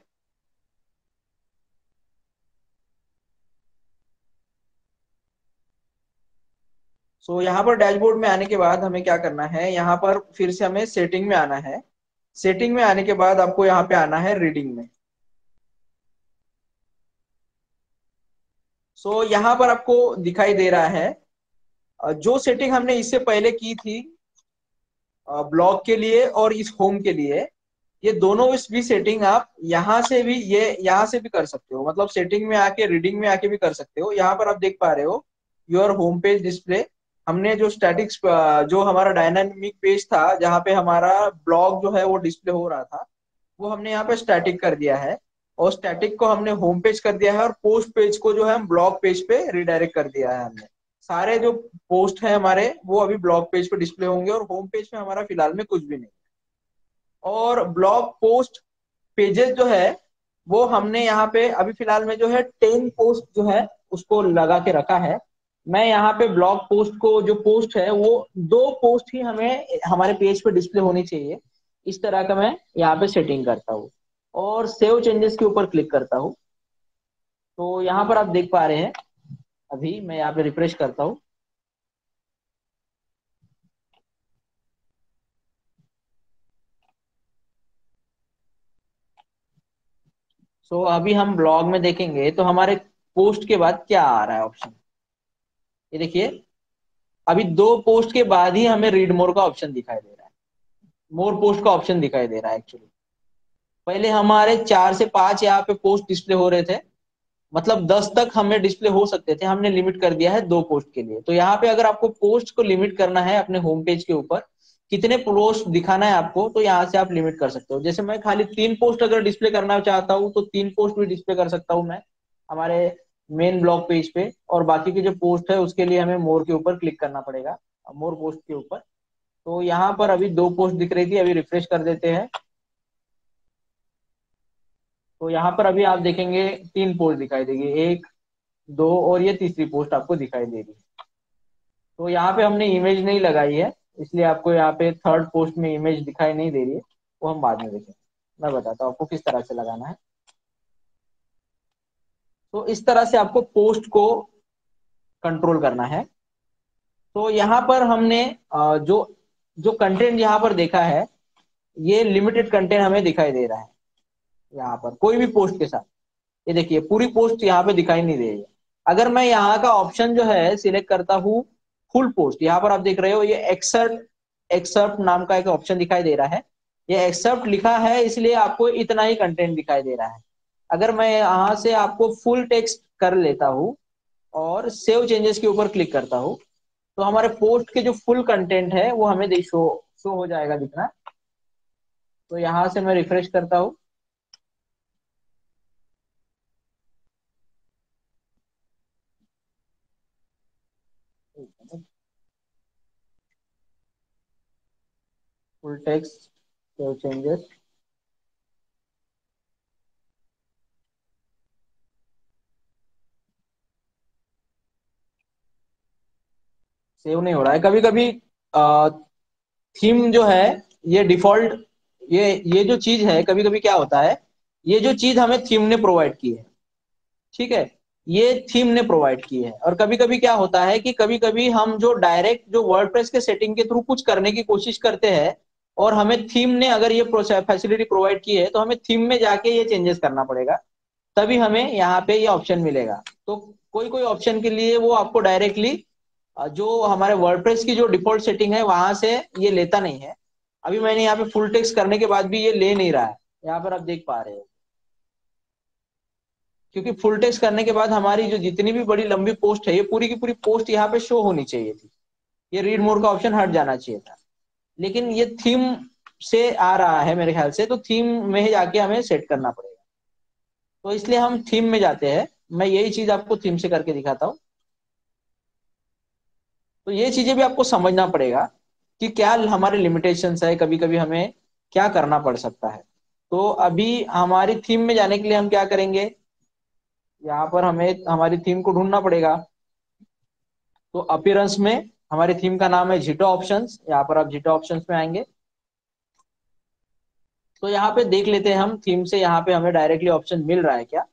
Speaker 1: सो यहाँ पर डैशबोर्ड में आने के बाद हमें क्या करना है, यहाँ पर फिर से हमें सेटिंग में आना है। सेटिंग में आने के बाद आपको यहाँ पे आना है रीडिंग में। सो यहाँ पर आपको दिखाई दे रहा है जो सेटिंग हमने इससे पहले की थी ब्लॉग के लिए और इस होम के लिए, ये दोनों इस भी सेटिंग आप यहाँ से भी ये यहाँ से भी कर सकते हो। मतलब सेटिंग में आके रीडिंग में आके भी कर सकते हो। यहाँ पर आप देख पा रहे हो योर होम पेज डिस्प्ले। हमने जो स्टैटिक्स जो हमारा डायनामिक पेज था जहाँ पे हमारा ब्लॉग जो है वो डिस्प्ले हो रहा था वो हमने यहाँ पे स्टैटिक कर दिया है, और स्टैटिक को हमने होम पेज कर दिया है, और पोस्ट पेज को जो है हम ब्लॉग पेज पे रिडायरेक्ट कर दिया है हमने। सारे जो पोस्ट है हमारे वो अभी ब्लॉग पेज पे डिस्प्ले होंगे, और होम पेज पे हमारा फिलहाल में कुछ भी नहीं। और ब्लॉग पोस्ट पेजेस जो है वो हमने यहाँ पे अभी फिलहाल में जो है 10 पोस्ट जो है उसको लगा के रखा है। मैं यहाँ पे ब्लॉग पोस्ट को जो पोस्ट है वो 2 पोस्ट ही हमें हमारे पेज पे डिस्प्ले होनी चाहिए, इस तरह का मैं यहाँ पे सेटिंग करता हूँ। और सेव चेंजेस के ऊपर क्लिक करता हूँ। तो यहाँ पर आप देख पा रहे हैं, अभी मैं यहाँ पे रिफ्रेश करता हूँ। सो अभी हम ब्लॉग में देखेंगे तो हमारे पोस्ट के बाद क्या आ रहा है ऑप्शन, ये देखिए। अभी 2 पोस्ट के बाद ही हमें रीड मोर का ऑप्शन दिखाई दे रहा है, मोर पोस्ट का ऑप्शन दिखाई दे रहा है एक्चुअली। पहले हमारे 4 से 5 यहाँ पे पोस्ट डिस्प्ले हो रहे थे, मतलब 10 तक हमें डिस्प्ले हो सकते थे। हमने लिमिट कर दिया है 2 पोस्ट के लिए। तो यहाँ पे अगर आपको पोस्ट को लिमिट करना है अपने होम पेज के ऊपर कितने पोस्ट दिखाना है आपको, तो यहाँ से आप लिमिट कर सकते हो। जैसे मैं खाली 3 पोस्ट अगर डिस्प्ले करना चाहता हूँ तो 3 पोस्ट भी डिस्प्ले कर सकता हूँ मैं हमारे मेन ब्लॉग पेज पे। और बाकी के जो पोस्ट है उसके लिए हमें मोर के ऊपर क्लिक करना पड़ेगा, मोर पोस्ट के ऊपर। तो यहाँ पर अभी 2 पोस्ट दिख रही थी, अभी रिफ्रेश कर देते हैं। तो यहाँ पर अभी आप देखेंगे 3 पोस्ट दिखाई देगी, 1 2, और ये तीसरी पोस्ट आपको दिखाई दे रही है। तो यहाँ पे हमने इमेज नहीं लगाई है, इसलिए आपको यहाँ पे थर्ड पोस्ट में इमेज दिखाई नहीं दे रही है। वो हम बाद में देखेंगे, मैं बताता हूँ आपको किस तरह से लगाना है। तो इस तरह से आपको पोस्ट को कंट्रोल करना है। तो यहाँ पर हमने जो जो कंटेंट यहाँ पर देखा है ये लिमिटेड कंटेंट हमें दिखाई दे रहा है यहाँ पर कोई भी पोस्ट के साथ। ये देखिए पूरी पोस्ट यहाँ पे दिखाई नहीं दे रही है। अगर मैं यहाँ का ऑप्शन जो है सिलेक्ट करता हूँ फुल पोस्ट, यहाँ पर आप देख रहे हो ये एक्सेप्ट एक्सेप्ट नाम का एक ऑप्शन दिखाई दे रहा है। ये एक्सेप्ट लिखा है इसलिए आपको इतना ही कंटेंट दिखाई दे रहा है। अगर मैं यहाँ से आपको फुल टेक्स्ट कर लेता हूँ और सेव चेंजेस के ऊपर क्लिक करता हूँ, तो हमारे पोस्ट के जो फुल कंटेंट है वो हमें शो शो हो जाएगा दिखना। तो यहाँ से मैं रिफ्रेश करता हूँ। Full text save changes, save नहीं हो रहा है। कभी कभी थीम जो है ये डिफॉल्ट, ये जो चीज है कभी कभी क्या होता है, ये जो चीज हमें थीम ने प्रोवाइड की है, ठीक है, ये थीम ने प्रोवाइड की है। और कभी कभी क्या होता है कि कभी कभी हम जो डायरेक्ट जो वर्डप्रेस के सेटिंग के थ्रू कुछ करने की कोशिश करते हैं और हमें थीम ने अगर ये फैसिलिटी प्रोवाइड की है तो हमें थीम में जाके ये चेंजेस करना पड़ेगा, तभी हमें यहाँ पे ये ऑप्शन मिलेगा। तो कोई कोई ऑप्शन के लिए वो आपको डायरेक्टली जो हमारे वर्डप्रेस की जो डिफॉल्ट सेटिंग है वहां से ये लेता नहीं है। अभी मैंने यहाँ पे फुल टेक्स्ट करने के बाद भी ये ले नहीं रहा है, यहाँ पर आप देख पा रहे हो। क्योंकि फुल टेक्स्ट करने के बाद हमारी जो जितनी भी बड़ी लंबी पोस्ट है ये पूरी की पूरी पोस्ट यहाँ पे शो होनी चाहिए थी, ये रीड मोर का ऑप्शन हट जाना चाहिए था। लेकिन ये थीम से आ रहा है मेरे ख्याल से, तो थीम में ही जाके हमें सेट करना पड़ेगा। तो इसलिए हम थीम में जाते हैं। मैं यही चीज आपको थीम से करके दिखाता हूँ। तो ये चीजें भी आपको समझना पड़ेगा कि क्या हमारे लिमिटेशंस है, कभी कभी हमें क्या करना पड़ सकता है। तो अभी हमारी थीम में जाने के लिए हम क्या करेंगे, यहाँ पर हमें हमारी थीम को ढूंढना पड़ेगा। तो अपीयरेंस में हमारी थीम का नाम है जिटो ऑप्शंस, यहाँ पर आप जिटो ऑप्शंस में आएंगे तो यहाँ पे देख लेते हैं हम थीम से यहाँ पे हमें डायरेक्टली ऑप्शन मिल रहा है क्या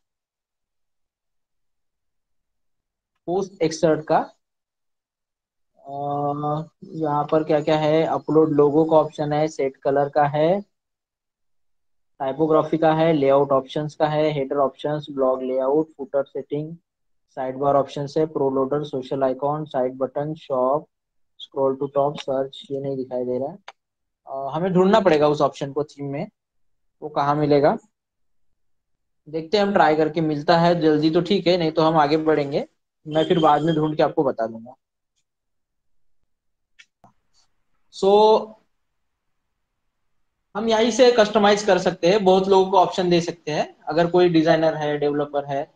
Speaker 1: पोस्ट एक्सर्ट का। यहाँ पर क्या क्या है, अपलोड लोगो का ऑप्शन है, सेट कलर का है, टाइपोग्राफी का है, लेआउट ऑप्शंस का है, header options, blog layout, footer setting, side bar option है, pro loader, social icon, side button, shop, scroll to top, search, ये नहीं दिखाई दे रहा है। हमें ढूंढना पड़ेगा उस ऑप्शन को थीम में, वो कहाँ मिलेगा। देखते हैं हम ट्राई करके, मिलता है जल्दी तो ठीक है, नहीं तो हम आगे बढ़ेंगे। मैं फिर बाद में ढूंढ के आपको बता दूंगा। सो हम यहीं से कस्टमाइज कर सकते हैं, बहुत लोगों को ऑप्शन दे सकते हैं। अगर कोई डिजाइनर है, डेवलपर है,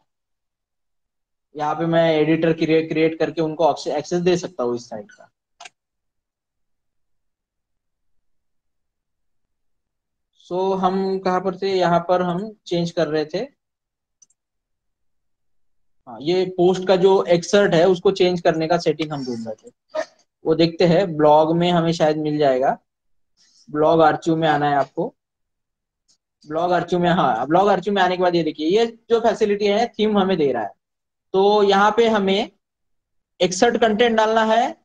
Speaker 1: यहाँ पे मैं एडिटर क्रिएट क्रिएट करके उनको एक्सेस दे सकता हूँ इस साइट का। हम कहाँ पर थे, यहाँ पर हम चेंज कर रहे थे। हाँ, ये पोस्ट का जो एक्सर्ट है उसको चेंज करने का सेटिंग हम ढूंढ रहे थे। वो देखते हैं, ब्लॉग में हमें शायद मिल जाएगा। ब्लॉग आर्चिव में आना है आपको। ब्लॉग आर्चिव में, हाँ ब्लॉग आर्चिव में आने के बाद ये देखिए ये जो फैसिलिटी है थीम हमें दे रहा है। तो यहाँ पे हमें एक्सर्ट कंटेंट डालना है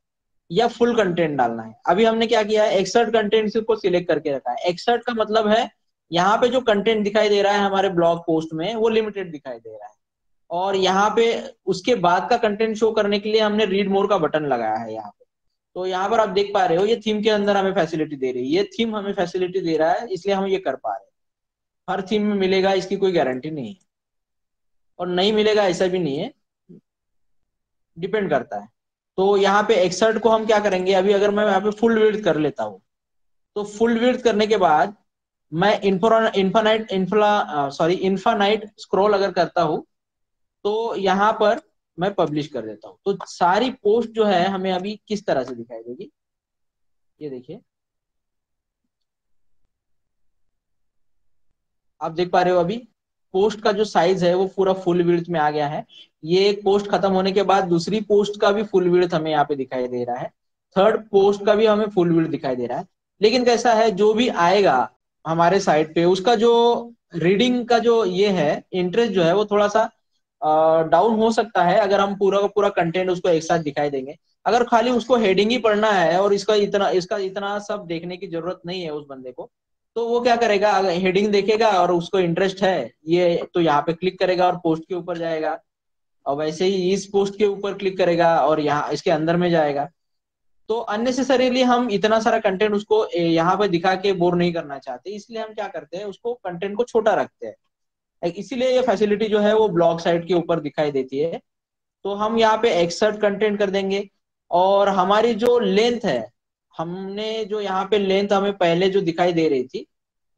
Speaker 1: या फुल कंटेंट डालना है। अभी हमने क्या किया है, एक्सर्ट कंटेंट को सिलेक्ट करके रखा है। एक्सर्ट का मतलब है यहाँ पे जो कंटेंट दिखाई दे रहा है हमारे ब्लॉग पोस्ट में वो लिमिटेड दिखाई दे रहा है, और यहाँ पे उसके बाद का कंटेंट शो करने के लिए हमने रीड मोर का बटन लगाया है यहाँ पे। तो यहाँ पर आप देख पा रहे हो ये थीम के अंदर हमें फैसिलिटी दे रही है, ये थीम हमें फैसिलिटी दे रहा है इसलिए हम ये कर पा रहे हैं। हर थीम में मिलेगा इसकी कोई गारंटी नहीं है, और नहीं मिलेगा ऐसा भी नहीं है, डिपेंड करता है। तो यहाँ पे एक्सर्ट को हम क्या करेंगे, अभी अगर मैं यहाँ पे फुल विड्थ कर लेता हूँ, तो फुल विड्थ करने के बाद मैं इन्फानाइट स्क्रॉल अगर करता हूँ तो यहाँ पर मैं पब्लिश कर देता हूँ, तो सारी पोस्ट जो है हमें अभी किस तरह से दिखाई देगी, ये देखिए। आप देख पा रहे हो अभी पोस्ट का जो साइज है वो पूरा फुल विड्थ में आ गया है। ये एक पोस्ट खत्म होने के बाद दूसरी पोस्ट का भी फुल विड्थ हमें यहाँ पे दिखाई दे रहा है, थर्ड पोस्ट का भी हमें फुल विड्थ दिखाई दे रहा है। लेकिन कैसा है, जो भी आएगा हमारे साइट पे उसका जो रीडिंग का जो ये है इंटरेस्ट जो है वो थोड़ा सा डाउन हो सकता है अगर हम पूरा का पूरा कंटेंट उसको एक साथ दिखाई देंगे। अगर खाली उसको हेडिंग ही पढ़ना है और इसका इतना सब देखने की जरूरत नहीं है उस बंदे को, तो वो क्या करेगा, अगर हेडिंग देखेगा और उसको इंटरेस्ट है ये, तो यहाँ पे क्लिक करेगा और पोस्ट के ऊपर जाएगा। और वैसे ही इस पोस्ट के ऊपर क्लिक करेगा और यहाँ इसके अंदर में जाएगा। तो अननेसेसरीली हम इतना सारा कंटेंट उसको यहाँ पे दिखा के बोर नहीं करना चाहते, इसलिए हम क्या करते हैं, उसको कंटेंट को छोटा रखते हैं। इसीलिए ये फैसिलिटी जो है वो ब्लॉग साइट के ऊपर दिखाई देती है। तो हम यहाँ पे एक्सर्ट कंटेंट कर देंगे। और हमारी जो लेंथ है, हमने जो यहाँ पे लेंथ हमें पहले जो दिखाई दे रही थी,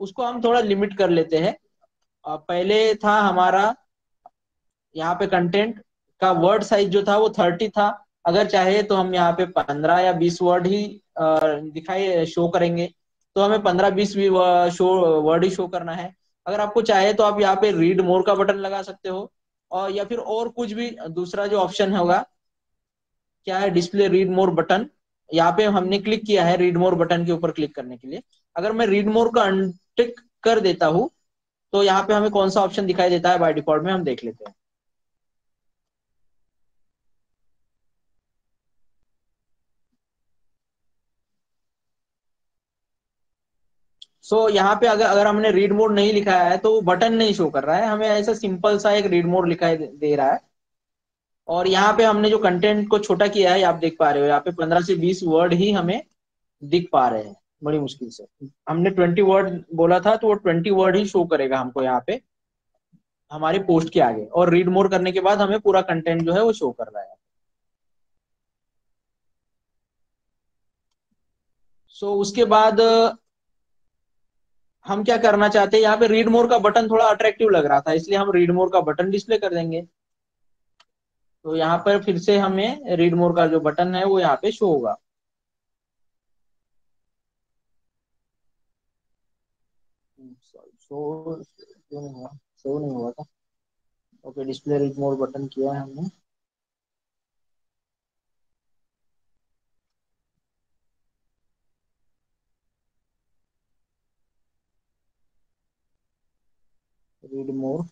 Speaker 1: उसको हम थोड़ा लिमिट कर लेते हैं। पहले था हमारा यहाँ पे कंटेंट का वर्ड साइज जो था वो 30 था। अगर चाहे तो हम यहाँ पे 15 या 20 वर्ड ही दिखाई शो करेंगे। तो हमें 15-20 भी शो वर्ड ही शो करना है। अगर आपको चाहे तो आप यहाँ पे रीड मोर का बटन लगा सकते हो। और या फिर और कुछ भी दूसरा जो ऑप्शन होगा, क्या है, डिस्प्ले रीड मोर बटन। यहाँ पे हमने क्लिक किया है रीड मोर बटन के ऊपर क्लिक करने के लिए। अगर मैं रीड मोर का अनटिक कर देता हूँ, तो यहाँ पे हमें कौन सा ऑप्शन दिखाई देता है बाय डिफॉल्ट में, हम देख लेते हैं। यहाँ पे अगर अगर हमने रीड मोड नहीं लिखा है तो वो बटन नहीं शो कर रहा है, हमें ऐसा सिंपल सा एक रीड मोड लिखाई दे रहा है। और यहाँ पे हमने जो कंटेंट को छोटा किया है, आप देख पा रहे हो यहाँ पे 15 से 20 वर्ड ही हमें दिख पा रहे हैं, बड़ी मुश्किल से। हमने 20 वर्ड बोला था, तो वो 20 वर्ड ही शो करेगा हमको यहाँ पे हमारे पोस्ट के आगे, और रीड मोर करने के बाद हमें पूरा कंटेंट जो है वो शो कर रहा है। उसके बाद हम क्या करना चाहते हैं, यहाँ पे रीड मोर का बटन थोड़ा अट्रैक्टिव लग रहा था, इसलिए हम रीड मोर का बटन डिस्प्ले कर देंगे। तो यहाँ पर फिर से हमें रीड मोर का जो बटन है वो यहाँ पे शो होगा। शो क्यों नहीं हुआ, शो नहीं हुआ था। Okay, display read more button किया है हमने। रीड मोर,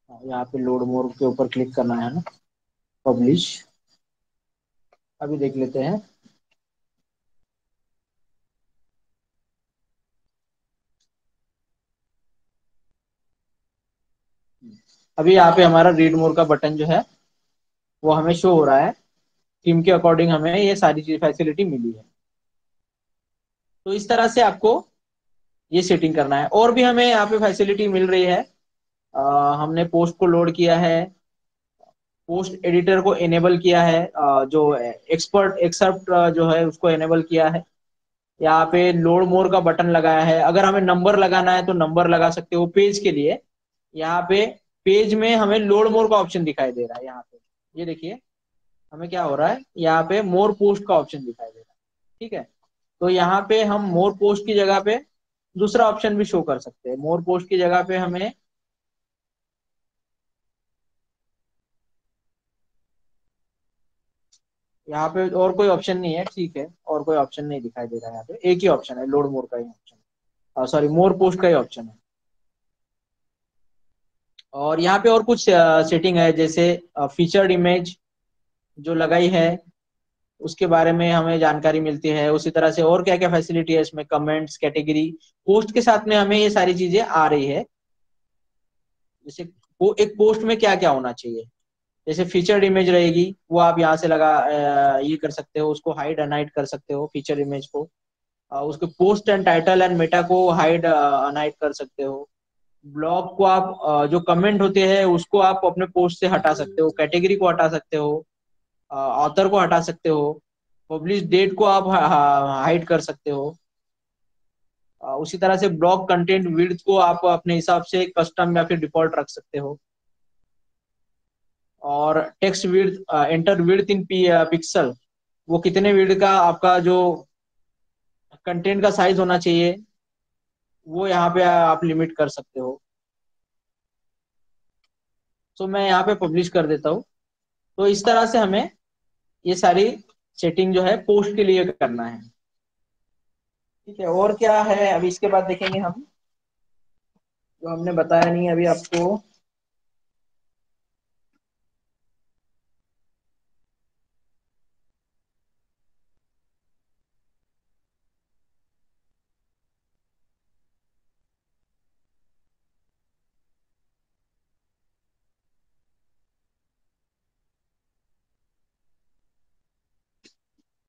Speaker 1: यहाँ पे लोड मोर के ऊपर क्लिक करना है ना, पब्लिश। अभी देख लेते हैं। अभी यहाँ पे हमारा रीड मोर का बटन जो है वो हमें शो हो रहा है। थीम के अकॉर्डिंग हमें ये सारी चीज फैसिलिटी मिली है। तो इस तरह से आपको ये सेटिंग करना है। और भी हमें यहाँ पे फैसिलिटी मिल रही है। हमने पोस्ट को लोड किया है, पोस्ट एडिटर को इनेबल किया है, जो एक्सपर्ट एक्सेप्ट जो है उसको इनेबल किया है। यहाँ पे लोड मोर का बटन लगाया है, अगर हमें नंबर लगाना है तो नंबर लगा सकते हो पेज के लिए। यहाँ पे पेज में हमें लोड मोर का ऑप्शन दिखाई दे रहा है। यहाँ पे ये देखिए, हमें क्या हो रहा है, यहाँ पे मोर पोस्ट का ऑप्शन दिखाई दे रहा है। ठीक है, तो यहाँ पे हम मोर पोस्ट की जगह पे दूसरा ऑप्शन भी शो कर सकते हैं। मोर पोस्ट की जगह पे हमें यहाँ पे और कोई ऑप्शन नहीं है, ठीक है, और कोई ऑप्शन नहीं दिखाई दे रहा है। यहाँ पे एक ही ऑप्शन है, लोड मोर का ही ऑप्शन, सॉरी मोर पोस्ट का ही ऑप्शन है। और यहाँ पे और कुछ सेटिंग है, जैसे फीचर्ड इमेज जो लगाई है उसके बारे में हमें जानकारी मिलती है। उसी तरह से और क्या क्या फैसिलिटी है इसमें, कमेंट्स, कैटेगरी, पोस्ट के साथ में हमें ये सारी चीजें आ रही है। जैसे वो एक पोस्ट में क्या क्या होना चाहिए, जैसे फीचर्ड इमेज रहेगी, वो आप यहाँ से ये कर सकते हो, उसको हाइड अनहाइड कर सकते हो फीचर इमेज को। उसके post and title and Meta को हाइड अनहाइड कर सकते हो। ब्लॉग को आप जो कमेंट होते हैं उसको आप अपने पोस्ट से हटा सकते हो, कैटेगरी को हटा सकते हो, ऑथर को हटा सकते हो, पब्लिश डेट को आप हाइड कर सकते हो। उसी तरह से ब्लॉग कंटेंट विड्थ को आप अपने हिसाब से कस्टम या फिर डिफॉल्ट रख सकते हो। और टेक्स्ट विड्थ, एंटर विड्थ इन पिक्सल, वो कितने विड्थ का आपका जो कंटेंट का साइज होना चाहिए, वो यहाँ पे आप लिमिट कर सकते हो। तो मैं यहाँ पे पब्लिश कर देता हूँ। तो इस तरह से हमें ये सारी सेटिंग जो है पोस्ट के लिए करना है। ठीक है, और क्या है अभी इसके बाद देखेंगे हम, जो हमने बताया नहीं अभी आपको।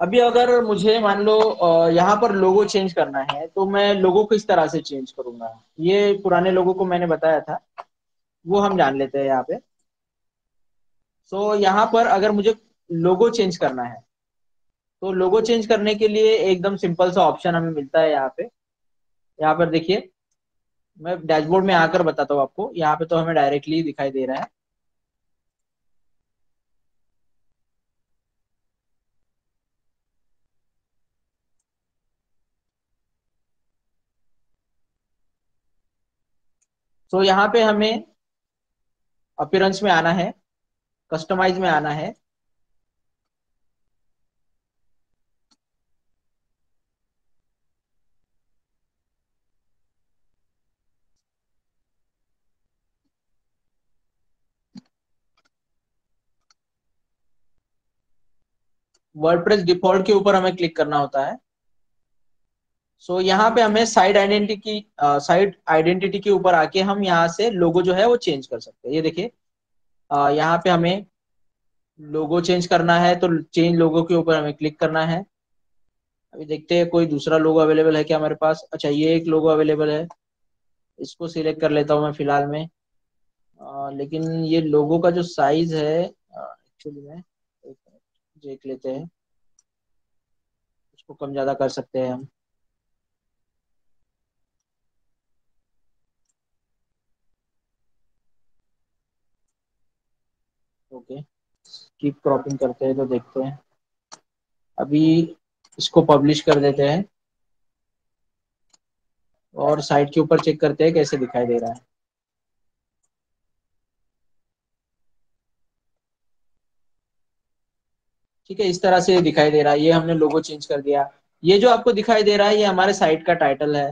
Speaker 1: अभी अगर मुझे मान लो यहाँ पर लोगो चेंज करना है तो मैं लोगो किस तरह से चेंज करूंगा। ये पुराने लोगों को मैंने बताया था, वो हम जान लेते हैं यहाँ पे। सो यहाँ पर अगर मुझे लोगो चेंज करना है तो लोगो चेंज करने के लिए एकदम सिंपल सा ऑप्शन हमें मिलता है यहाँ पे। यहाँ पर देखिए, मैं डैशबोर्ड में आकर बताता हूँ आपको। यहाँ पे तो हमें डायरेक्टली दिखाई दे रहा है। तो यहाँ पे हमें अपीयरेंस में आना है, कस्टमाइज में आना है। वर्डप्रेस डिफॉल्ट के ऊपर हमें क्लिक करना होता है। सो यहाँ पे हमें साइड आइडेंटिटी के ऊपर आके हम यहाँ से लोगो जो है वो चेंज कर सकते हैं। ये देखिए, यहाँ पे हमें लोगो चेंज करना है तो चेंज लोगो के ऊपर हमें क्लिक करना है। अभी देखते हैं कोई दूसरा लोगो अवेलेबल है क्या हमारे पास। अच्छा, ये एक लोगो अवेलेबल है, इसको सिलेक्ट कर लेता हूँ मैं फिलहाल में। लेकिन ये लोगो का जो साइज है एक्चुअली में, एक मिनट देख लेते हैं, इसको कम ज्यादा कर सकते हैं हम। ओके, कीप क्रॉपिंग करते हैं तो देखते हैं। अभी इसको पब्लिश कर देते हैं और साइट के ऊपर चेक करते हैं कैसे दिखाई दे रहा है। ठीक है, इस तरह से दिखाई दे रहा है। ये हमने लोगो चेंज कर दिया। ये जो आपको दिखाई दे रहा है ये हमारे साइट का टाइटल है।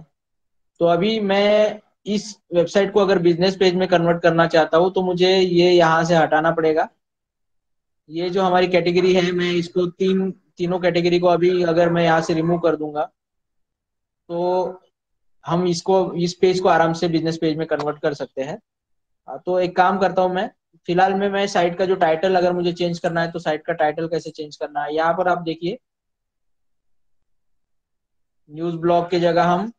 Speaker 1: तो अभी मैं इस वेबसाइट को अगर बिजनेस पेज में कन्वर्ट करना चाहता हूँ तो मुझे ये यहाँ से हटाना पड़ेगा। ये जो हमारी कैटेगरी है, मैं इसको तीनों कैटेगरी को अभी अगर मैं यहाँ से रिमूव कर दूंगा तो हम इसको, इस पेज को आराम से बिजनेस पेज में कन्वर्ट कर सकते हैं। तो एक काम करता हूँ मैं, फिलहाल में मैं साइट का जो टाइटल अगर मुझे चेंज करना है तो साइट का टाइटल कैसे चेंज करना है, यहाँ पर आप देखिए। न्यूज ब्लॉग की जगह हम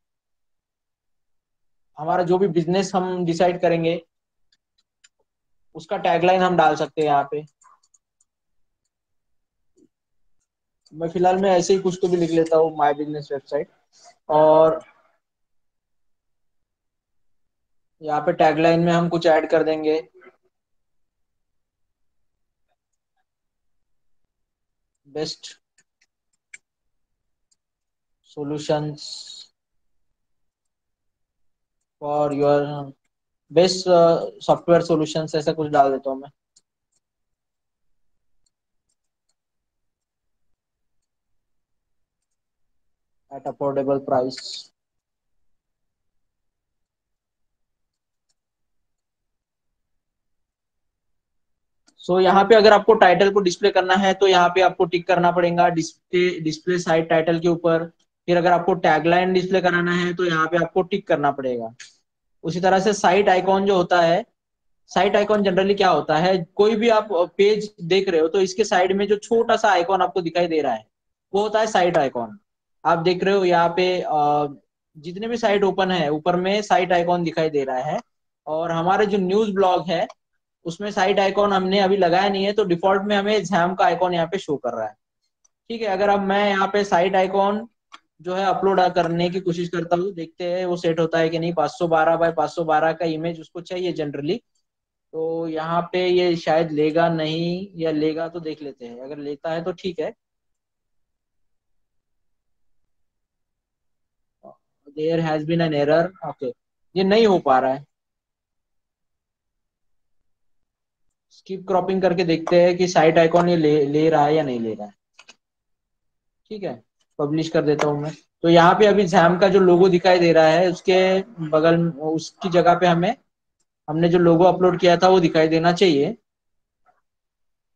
Speaker 1: हमारा जो भी बिजनेस हम डिसाइड करेंगे उसका टैगलाइन हम डाल सकते हैं यहाँ पे। मैं फिलहाल में ऐसे ही कुछ तो भी लिख लेता हूँ, माय बिजनेस वेबसाइट। और यहाँ पे टैगलाइन में हम कुछ ऐड कर देंगे। Best solutions for your, best software solutions, ऐसा कुछ डाल देता हूँ मैं। At affordable price. सो यहाँ पे अगर आपको टाइटल को डिस्प्ले करना है तो यहाँ पे आपको टिक करना पड़ेगा, डिस्प्ले डिस्प्ले साइट टाइटल के ऊपर। फिर अगर आपको टैगलाइन डिस्प्ले कराना है तो यहाँ पे आपको टिक करना पड़ेगा। उसी तरह से साइट आइकॉन जो होता है, साइट आइकॉन जनरली क्या होता है, कोई भी आप पेज देख रहे हो तो इसके साइड में जो छोटा सा आइकॉन आपको दिखाई दे रहा है वो होता है साइट आइकॉन। आप देख रहे हो यहाँ पे जितने भी साइट ओपन है ऊपर में साइट आइकॉन दिखाई दे रहा है। और हमारे जो न्यूज ब्लॉग है उसमें साइट आइकॉन हमने अभी लगाया नहीं है तो डिफॉल्ट में हमें जैम का आइकॉन यहाँ पे शो कर रहा है। ठीक है, अगर अब मैं यहाँ पे साइट आइकॉन जो है अपलोड करने की कोशिश करता हूँ, देखते हैं वो सेट होता है कि नहीं। 512 बाय 512 का इमेज उसको चाहिए जनरली। तो यहाँ पे ये शायद लेगा नहीं, या लेगा तो देख लेते हैं, अगर लेता है तो ठीक है। There has been an error, okay, ये नहीं हो पा रहा है। स्किप क्रॉपिंग करके देखते हैं कि साइट आइकॉन ये ले रहा है या नहीं ले रहा है। ठीक है, पब्लिश कर देता हूँ मैं। तो यहाँ पे अभी जैम का जो लोगो दिखाई दे रहा है उसके बगल उसकी जगह पे हमें, हमने जो लोगो अपलोड किया था वो दिखाई देना चाहिए।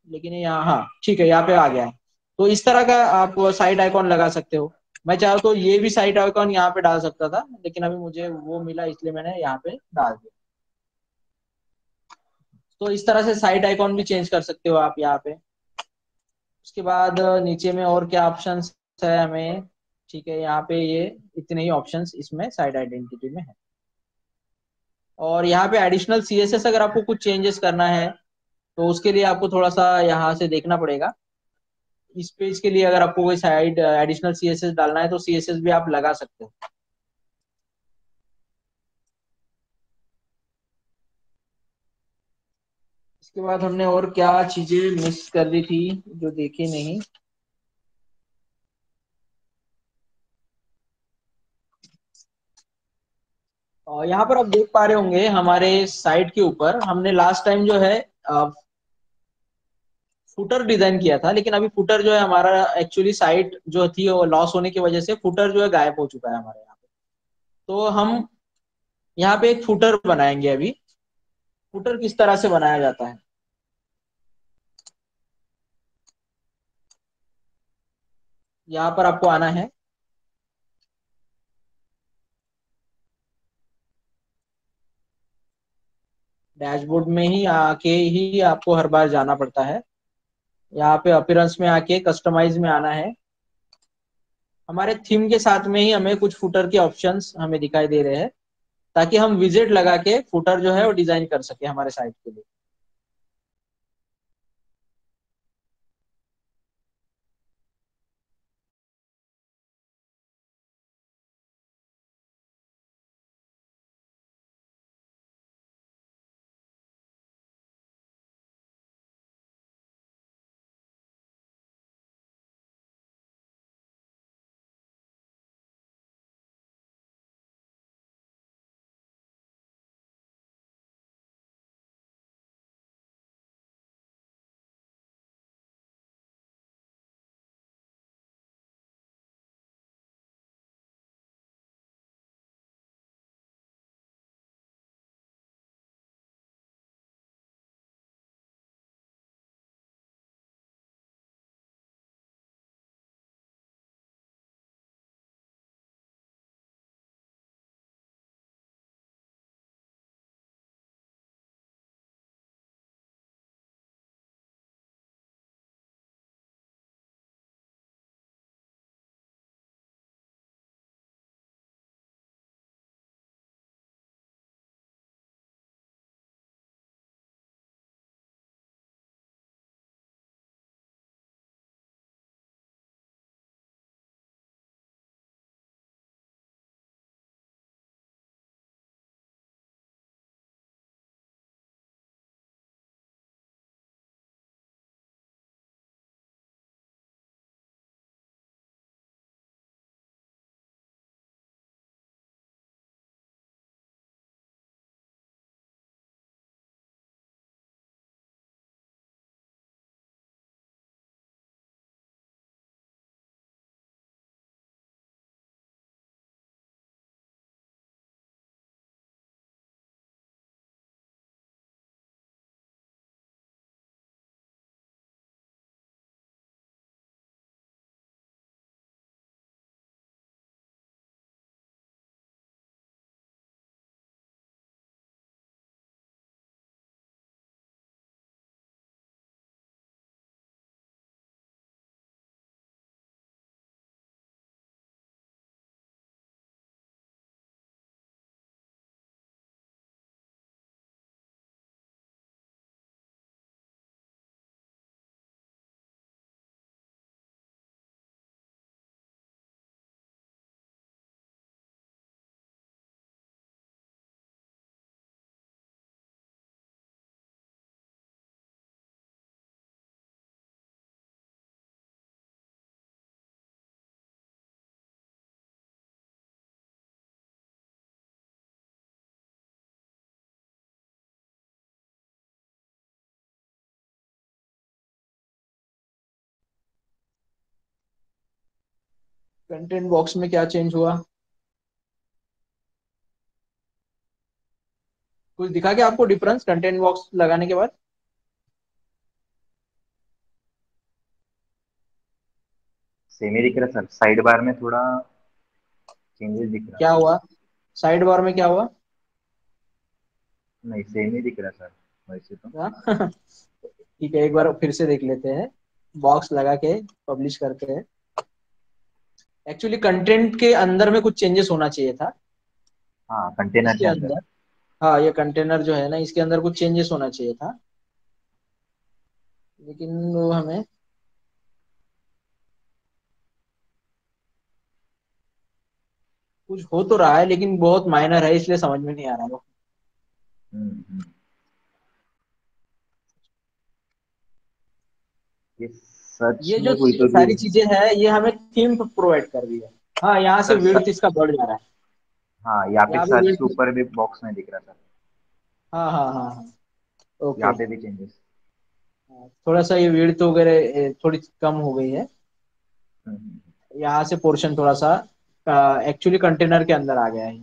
Speaker 1: लेकिन ये यहाँ, हाँ ठीक है, यहाँ पे आ गया है। तो इस तरह का आप साइट आइकॉन लगा सकते हो। मैं चाहूँ तो ये भी साइट आइकॉन यहाँ पे डाल सकता था, लेकिन अभी मुझे वो मिला इसलिए मैंने यहाँ पे डाल दिया। तो इस तरह से साइट आइकॉन भी चेंज कर सकते हो आप यहाँ पे। उसके बाद नीचे में और क्या ऑप्शंस है हमें। ठीक है, यहाँ पे ये इतने ही ऑप्शंस इसमें साइड आइडेंटिटी में है। और यहाँ पे एडिशनल सीएसएस अगर आपको कुछ चेंजेस करना है तो उसके लिए आपको थोड़ा सा यहाँ से देखना पड़ेगा। इस पेज के लिए अगर आपको कोई साइड एडिशनल सीएसएस डालना है तो सीएसएस भी आप लगा सकते हो। इसके बाद हमने और क्या चीजें मिस कर दी थी जो देखी नहीं। और यहाँ पर आप देख पा रहे होंगे हमारे साइट के ऊपर हमने लास्ट टाइम जो है फुटर डिजाइन किया था, लेकिन अभी फुटर जो है हमारा एक्चुअली साइट जो थी वो लॉस होने की वजह से फुटर जो है गायब हो चुका है हमारे यहाँ पे। तो हम यहाँ पे एक फुटर बनाएंगे अभी। फुटर किस तरह से बनाया जाता है। यहाँ पर आपको आना है। डैशबोर्ड में ही आके ही आपको हर बार जाना पड़ता है। यहाँ पे अपीयरेंस में आके कस्टमाइज में आना है। हमारे थीम के साथ में ही हमें कुछ फुटर के ऑप्शंस हमें दिखाई दे रहे हैं, ताकि हम विजेट लगा के फुटर जो है वो डिजाइन कर सके हमारे साइट के लिए। कंटेंट बॉक्स में क्या चेंज हुआ, कुछ दिखा क्या आपको डिफरेंस कंटेंट बॉक्स लगाने के बाद।
Speaker 2: सेम ही दिख रहा सर, साइड बार में थोड़ा चेंजेस दिख रहा।
Speaker 1: क्या हुआ साइड बार में क्या हुआ।
Speaker 2: नहीं, सेम ही दिख रहा सर वैसे तो।
Speaker 1: हाँ? ठीक है, एक बार फिर से देख लेते हैं। बॉक्स लगा के पब्लिश करते हैं। एक्चुअली कंटेंट के अंदर में कुछ चेंजेस होना चाहिए था
Speaker 2: हाँ, कंटेनर
Speaker 1: इसके
Speaker 2: के अंदर।
Speaker 1: अंदर। हाँ, ये कंटेनर जो है ना, इसके अंदर कुछ चेंजेस होना चाहिए था, लेकिन वो हमें कुछ हो तो रहा है, लेकिन बहुत माइनर है, इसलिए समझ में नहीं आ रहा वो।
Speaker 2: हम्म। ये सच
Speaker 1: ये जो
Speaker 2: में कोई तो भी।
Speaker 1: सारी चीजें हैं, ये हमें थीम प्रोवाइड कर रही है। हाँ, यहाँ से
Speaker 2: सर,
Speaker 1: विड्थ इसका बढ़ जा रहा है।
Speaker 2: हाँ, यहाँ पे
Speaker 1: यहाँ पे
Speaker 2: सर्च के
Speaker 1: विड्थ।
Speaker 2: ऊपर भी बॉक्स में दिख रहा था।
Speaker 1: हाँ हाँ हाँ हाँ।
Speaker 2: यहाँ
Speaker 1: ओके।
Speaker 2: पे भी चेंजेस।
Speaker 1: थोड़ा सा ये विड्थ वगैरह थोड़ी कम हो गई है।
Speaker 2: हम्म।
Speaker 1: यहाँ से पोर्शन थोड़ा सा एक्चुअली कंटेनर के अंदर आ गया है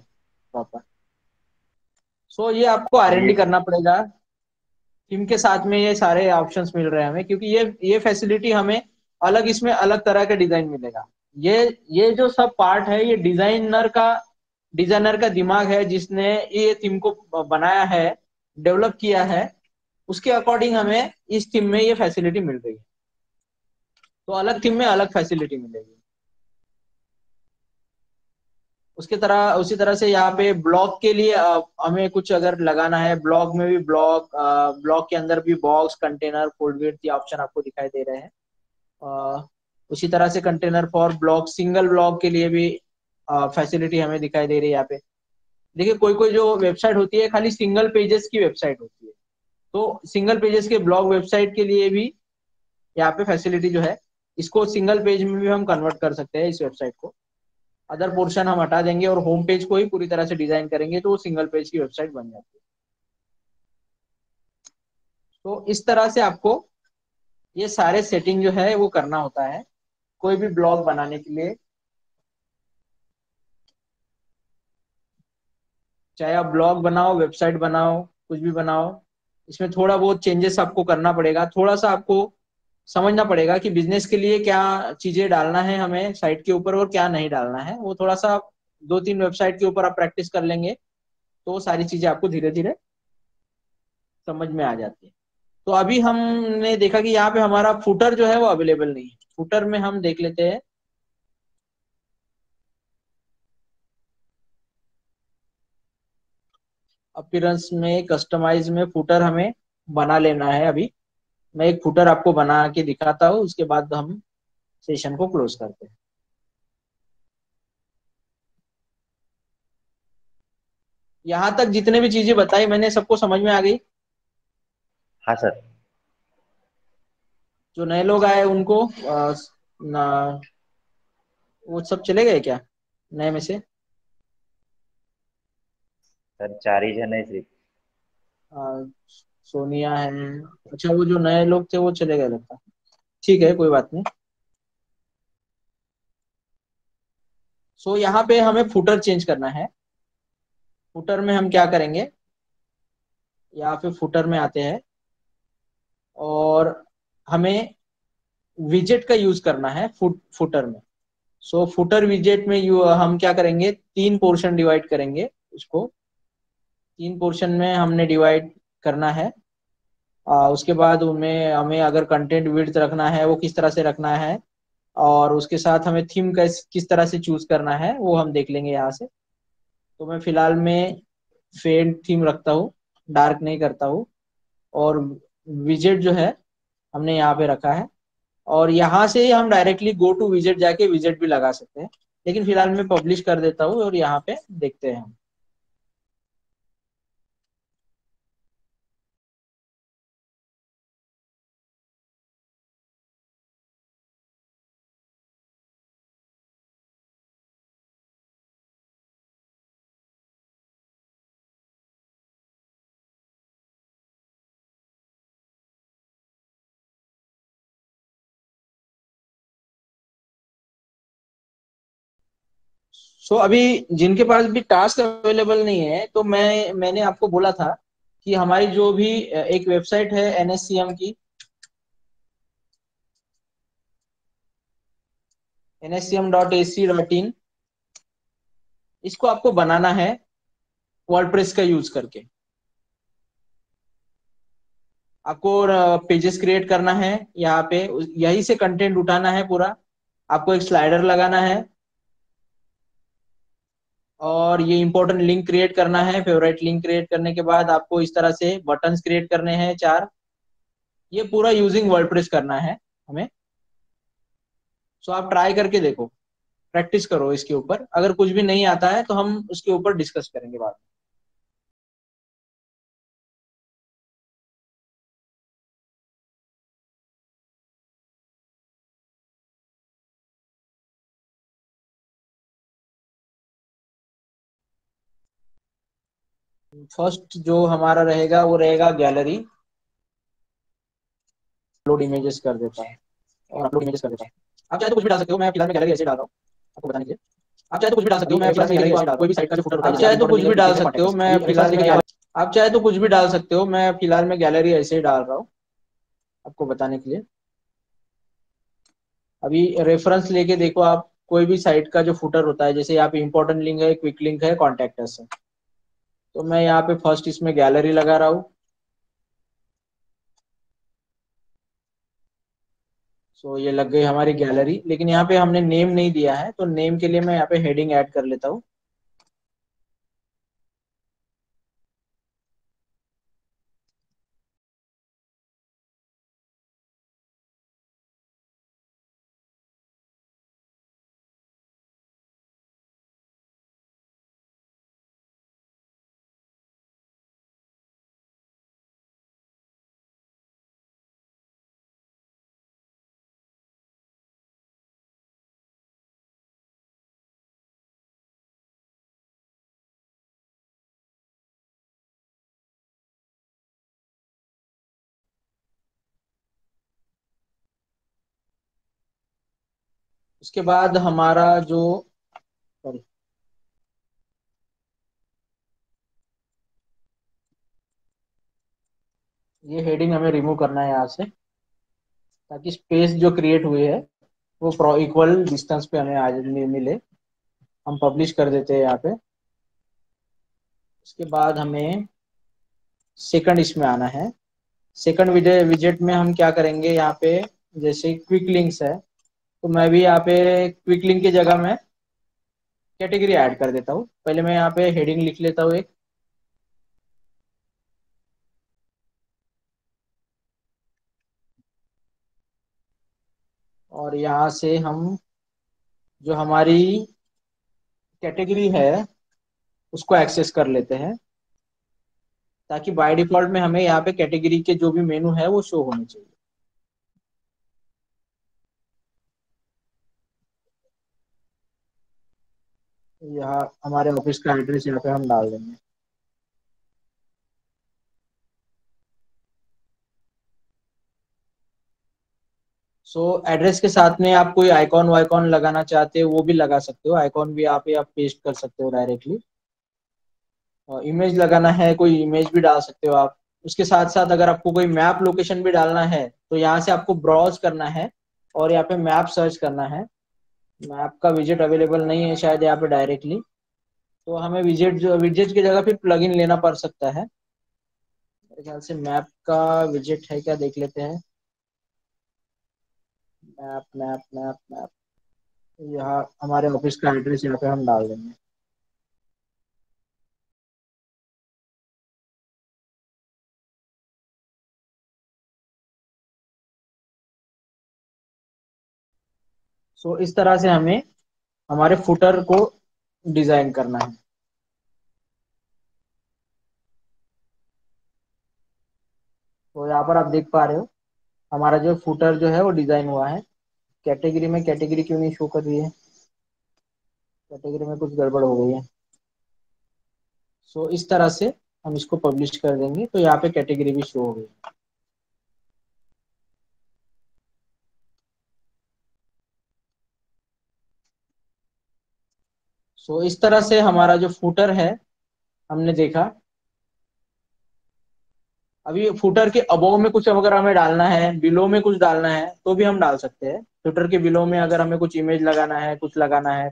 Speaker 1: प्रॉपर। सो ये आपको
Speaker 2: सर ये।
Speaker 1: R&D करना पड़ेगा। थीम के साथ में ये सारे ऑप्शंस मिल रहे हैं हमें, क्योंकि ये फैसिलिटी हमें अलग, इसमें अलग तरह का डिजाइन मिलेगा। ये ये जो सब पार्ट है, ये डिजाइनर का दिमाग है, जिसने ये थीम को बनाया है, डेवलप किया है। उसके अकॉर्डिंग हमें इस थीम में ये फैसिलिटी मिल रही है। तो अलग थीम में अलग फैसिलिटी मिलेगी। उसके तरह उसी तरह से यहाँ पे ब्लॉग के लिए हमें कुछ अगर लगाना है, ब्लॉग में भी ब्लॉग के अंदर भी बॉक्स, कंटेनर, फोल्ड विड्थ, ये ऑप्शन आपको दिखाई दे रहे हैं। अ, उसी तरह से container for blog, single blog के लिए भी फैसिलिटी हमें दिखाई दे रही है यहाँ पे। देखिए, कोई कोई जो वेबसाइट होती है, खाली सिंगल पेजेस की वेबसाइट होती है। तो सिंगल पेजेस के ब्लॉग वेबसाइट के लिए भी यहाँ पे फैसिलिटी जो है, इसको सिंगल पेज में भी हम कन्वर्ट कर सकते हैं, इस वेबसाइट को। अदर पोर्शन हम हटा देंगे और होम पेज को ही पूरी तरह से डिजाइन करेंगे, तो वो सिंगल पेज की वेबसाइट बन जाती है। तो इस तरह से आपको ये सारे सेटिंग जो है वो करना होता है कोई भी ब्लॉग बनाने के लिए। चाहे आप ब्लॉग बनाओ, वेबसाइट बनाओ, कुछ भी बनाओ, इसमें थोड़ा बहुत चेंजेस आपको करना पड़ेगा। थोड़ा सा आपको समझना पड़ेगा कि बिजनेस के लिए क्या चीजें डालना है हमें साइट के ऊपर और क्या नहीं डालना है। वो थोड़ा सा 2-3 वेबसाइट के ऊपर आप प्रैक्टिस कर लेंगे, तो वो सारी चीजें आपको धीरे धीरे समझ में आ जाती है। तो अभी हमने देखा कि यहाँ पे हमारा फुटर जो है वो अवेलेबल नहीं है। फुटर में हम देख लेते हैं। अपीयरेंस में, कस्टमाइज में फुटर हमें बना लेना है अभी। मैं एक फुटर आपको बना के दिखाता हूँ, उसके बाद हम सेशन को क्लोज करते हैं। यहाँ तक जितने भी चीजें बताई मैंने, सबको समझ में आ गई?
Speaker 2: हाँ सर।
Speaker 1: जो नए लोग आए उनको ना, वो सब चले गए क्या नए में से?
Speaker 2: सर, 4 ही जन है सिर्फ।
Speaker 1: आ, सोनिया है। अच्छा, वो जो नए लोग थे वो चले गए लगता है। ठीक है, कोई बात नहीं। सो यहाँ पे हमें फुटर चेंज करना है। फुटर में हम क्या करेंगे, यहाँ पे फुटर में आते हैं और हमें विजेट का यूज करना है फुटर में। सो फुटर विजेट में हम क्या करेंगे, 3 पोर्शन डिवाइड करेंगे उसको। 3 पोर्शन में हमने डिवाइड करना है। उसके बाद उनमें हमें अगर कंटेंट विड्थ रखना है, वो किस तरह से रखना है, और उसके साथ हमें थीम का किस तरह से चूज करना है, वो हम देख लेंगे यहाँ से। तो मैं फिलहाल में फेड थीम रखता हूँ, डार्क नहीं करता हूँ। और विजेट जो है हमने यहाँ पे रखा है, और यहाँ से ही हम डायरेक्टली गो टू विजेट जाके विजेट भी लगा सकते हैं। लेकिन फिलहाल मैं पब्लिश कर देता हूँ और यहाँ पे देखते हैं हम। सो अभी जिनके पास भी टास्क अवेलेबल नहीं है, तो मैंने आपको बोला था कि हमारी जो भी एक वेबसाइट है NSCM की, nscm.ac.in, इसको आपको बनाना है वर्डप्रेस का यूज करके। आपको पेजेस क्रिएट करना है यहाँ पे, यही से कंटेंट उठाना है पूरा। आपको एक स्लाइडर लगाना है, और ये इंपॉर्टेंट लिंक क्रिएट करना है। फेवरेट लिंक क्रिएट करने के बाद आपको इस तरह से बटन्स क्रिएट करने हैं 4। ये पूरा यूजिंग वर्डप्रेस करना है हमें। सो आप ट्राई करके देखो, प्रैक्टिस करो इसके ऊपर। अगर कुछ भी नहीं आता है तो हम उसके ऊपर डिस्कस करेंगे बाद में। फर्स्ट जो हमारा रहेगा वो रहेगा गैलरी। अपलोड इमेजेस कर देता है, और अपलोड इमेजेस कर देता है। आप चाहे तो कुछ भी डाल सकते हो, मैं फिलहाल में गैलरी ऐसे डाल रहा हूँ आपको बताने के लिए। आप चाहे तो कुछ भी डाल सकते हो, मैं फिलहाल में गैलरी ऐसे डाल रहा हूँ। कोई भी साइट का जो फुटर होता है, आप चाहे तो कुछ भी डाल सकते हो, मैं फिलहाल में आप चाहे तो कुछ भी डाल सकते हो, मैं फिलहाल में गैलरी ऐसे ही डाल रहा हूँ आपको बताने के लिए। अभी रेफरेंस लेके देखो आप, कोई भी साइट का जो फुटर होता है, जैसे यहाँ पे इंपॉर्टेंट लिंक है, क्विक लिंक है, कॉन्टेक्ट अस है, तो मैं यहाँ पे फर्स्ट इसमें गैलरी लगा रहा हूँ। सो ये लग गई हमारी गैलरी, लेकिन यहाँ पे हमने नेम नहीं दिया है, तो नेम के लिए मैं यहाँ पे हेडिंग ऐड कर लेता हूँ। उसके बाद हमारा जो, सॉरी, ये हेडिंग हमें रिमूव करना है यहाँ से, ताकि स्पेस जो क्रिएट हुई है वो इक्वल डिस्टेंस पे हमें आज मिले। हम पब्लिश कर देते हैं यहाँ पे। उसके बाद हमें सेकंड इसमें आना है। सेकंड विजेट में हम क्या करेंगे, यहाँ पे जैसे क्विक लिंक्स है, तो मैं भी यहाँ पे क्विक लिंक की जगह में कैटेगरी ऐड कर देता हूँ। पहले मैं यहाँ पे हेडिंग लिख लेता हूँ एक, और यहाँ से हम जो हमारी कैटेगरी है उसको एक्सेस कर लेते हैं, ताकि बाय डिफॉल्ट में हमें यहाँ पे कैटेगरी के जो भी मेनू है वो शो होने चाहिए। यहाँ हमारे ऑफिस का एड्रेस यहाँ पे हम डाल देंगे। सो एड्रेस के साथ में आप कोई आइकॉन वाइकॉन लगाना चाहते हो वो भी लगा सकते हो। आइकॉन भी यहाँ पे आप पेस्ट कर सकते हो डायरेक्टली। इमेज लगाना है, कोई इमेज भी डाल सकते हो आप। उसके साथ साथ अगर आपको कोई मैप लोकेशन भी डालना है, तो यहाँ से आपको ब्राउज करना है और यहाँ पे मैप सर्च करना है। मैप का विजेट अवेलेबल नहीं है शायद यहाँ पे डायरेक्टली, तो हमें विजेट की जगह फिर प्लगइन लेना पड़ सकता है। मेरे ख्याल से मैप का विजेट है क्या, देख लेते हैं। मैप मैप मैप मैप, यहाँ हमारे ऑफिस का एड्रेस यहाँ पे हम डाल देंगे। सो इस तरह से हमें हमारे फुटर को डिजाइन करना है। तो यहाँ पर आप देख पा रहे हो हमारा जो फुटर जो है वो डिजाइन हुआ है। कैटेगरी में कैटेगरी क्यों नहीं शो कर रही है, कैटेगरी में कुछ गड़बड़ हो गई है। सो इस तरह से हम इसको पब्लिश कर देंगे, तो यहाँ पे कैटेगरी भी शो हो गई। सो इस तरह से हमारा जो फुटर है हमने देखा। अभी फुटर के अबोव में कुछ अगर हमें डालना है, बिलो में कुछ डालना है, तो भी हम डाल सकते हैं। फुटर के बिलो में अगर हमें कुछ इमेज लगाना है, कुछ लगाना है,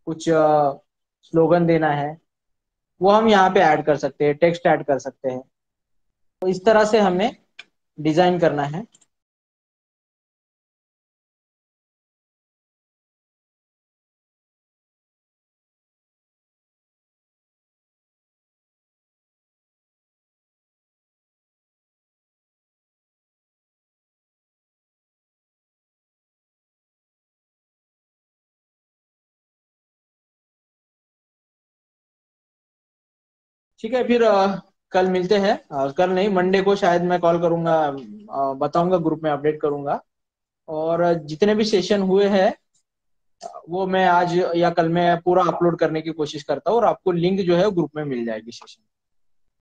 Speaker 1: कुछ स्लोगन देना है, वो हम यहाँ पे ऐड कर सकते हैं, टेक्स्ट ऐड कर सकते हैं। तो इस तरह से हमें डिजाइन करना है। ठीक है, फिर कल मिलते हैं। कल नहीं, मंडे को शायद मैं कॉल करूंगा, बताऊंगा, ग्रुप में अपडेट करूंगा। और जितने भी सेशन हुए हैं वो मैं आज या कल में पूरा अपलोड करने की कोशिश करता हूँ, और आपको लिंक जो है ग्रुप में मिल जाएगी सेशन।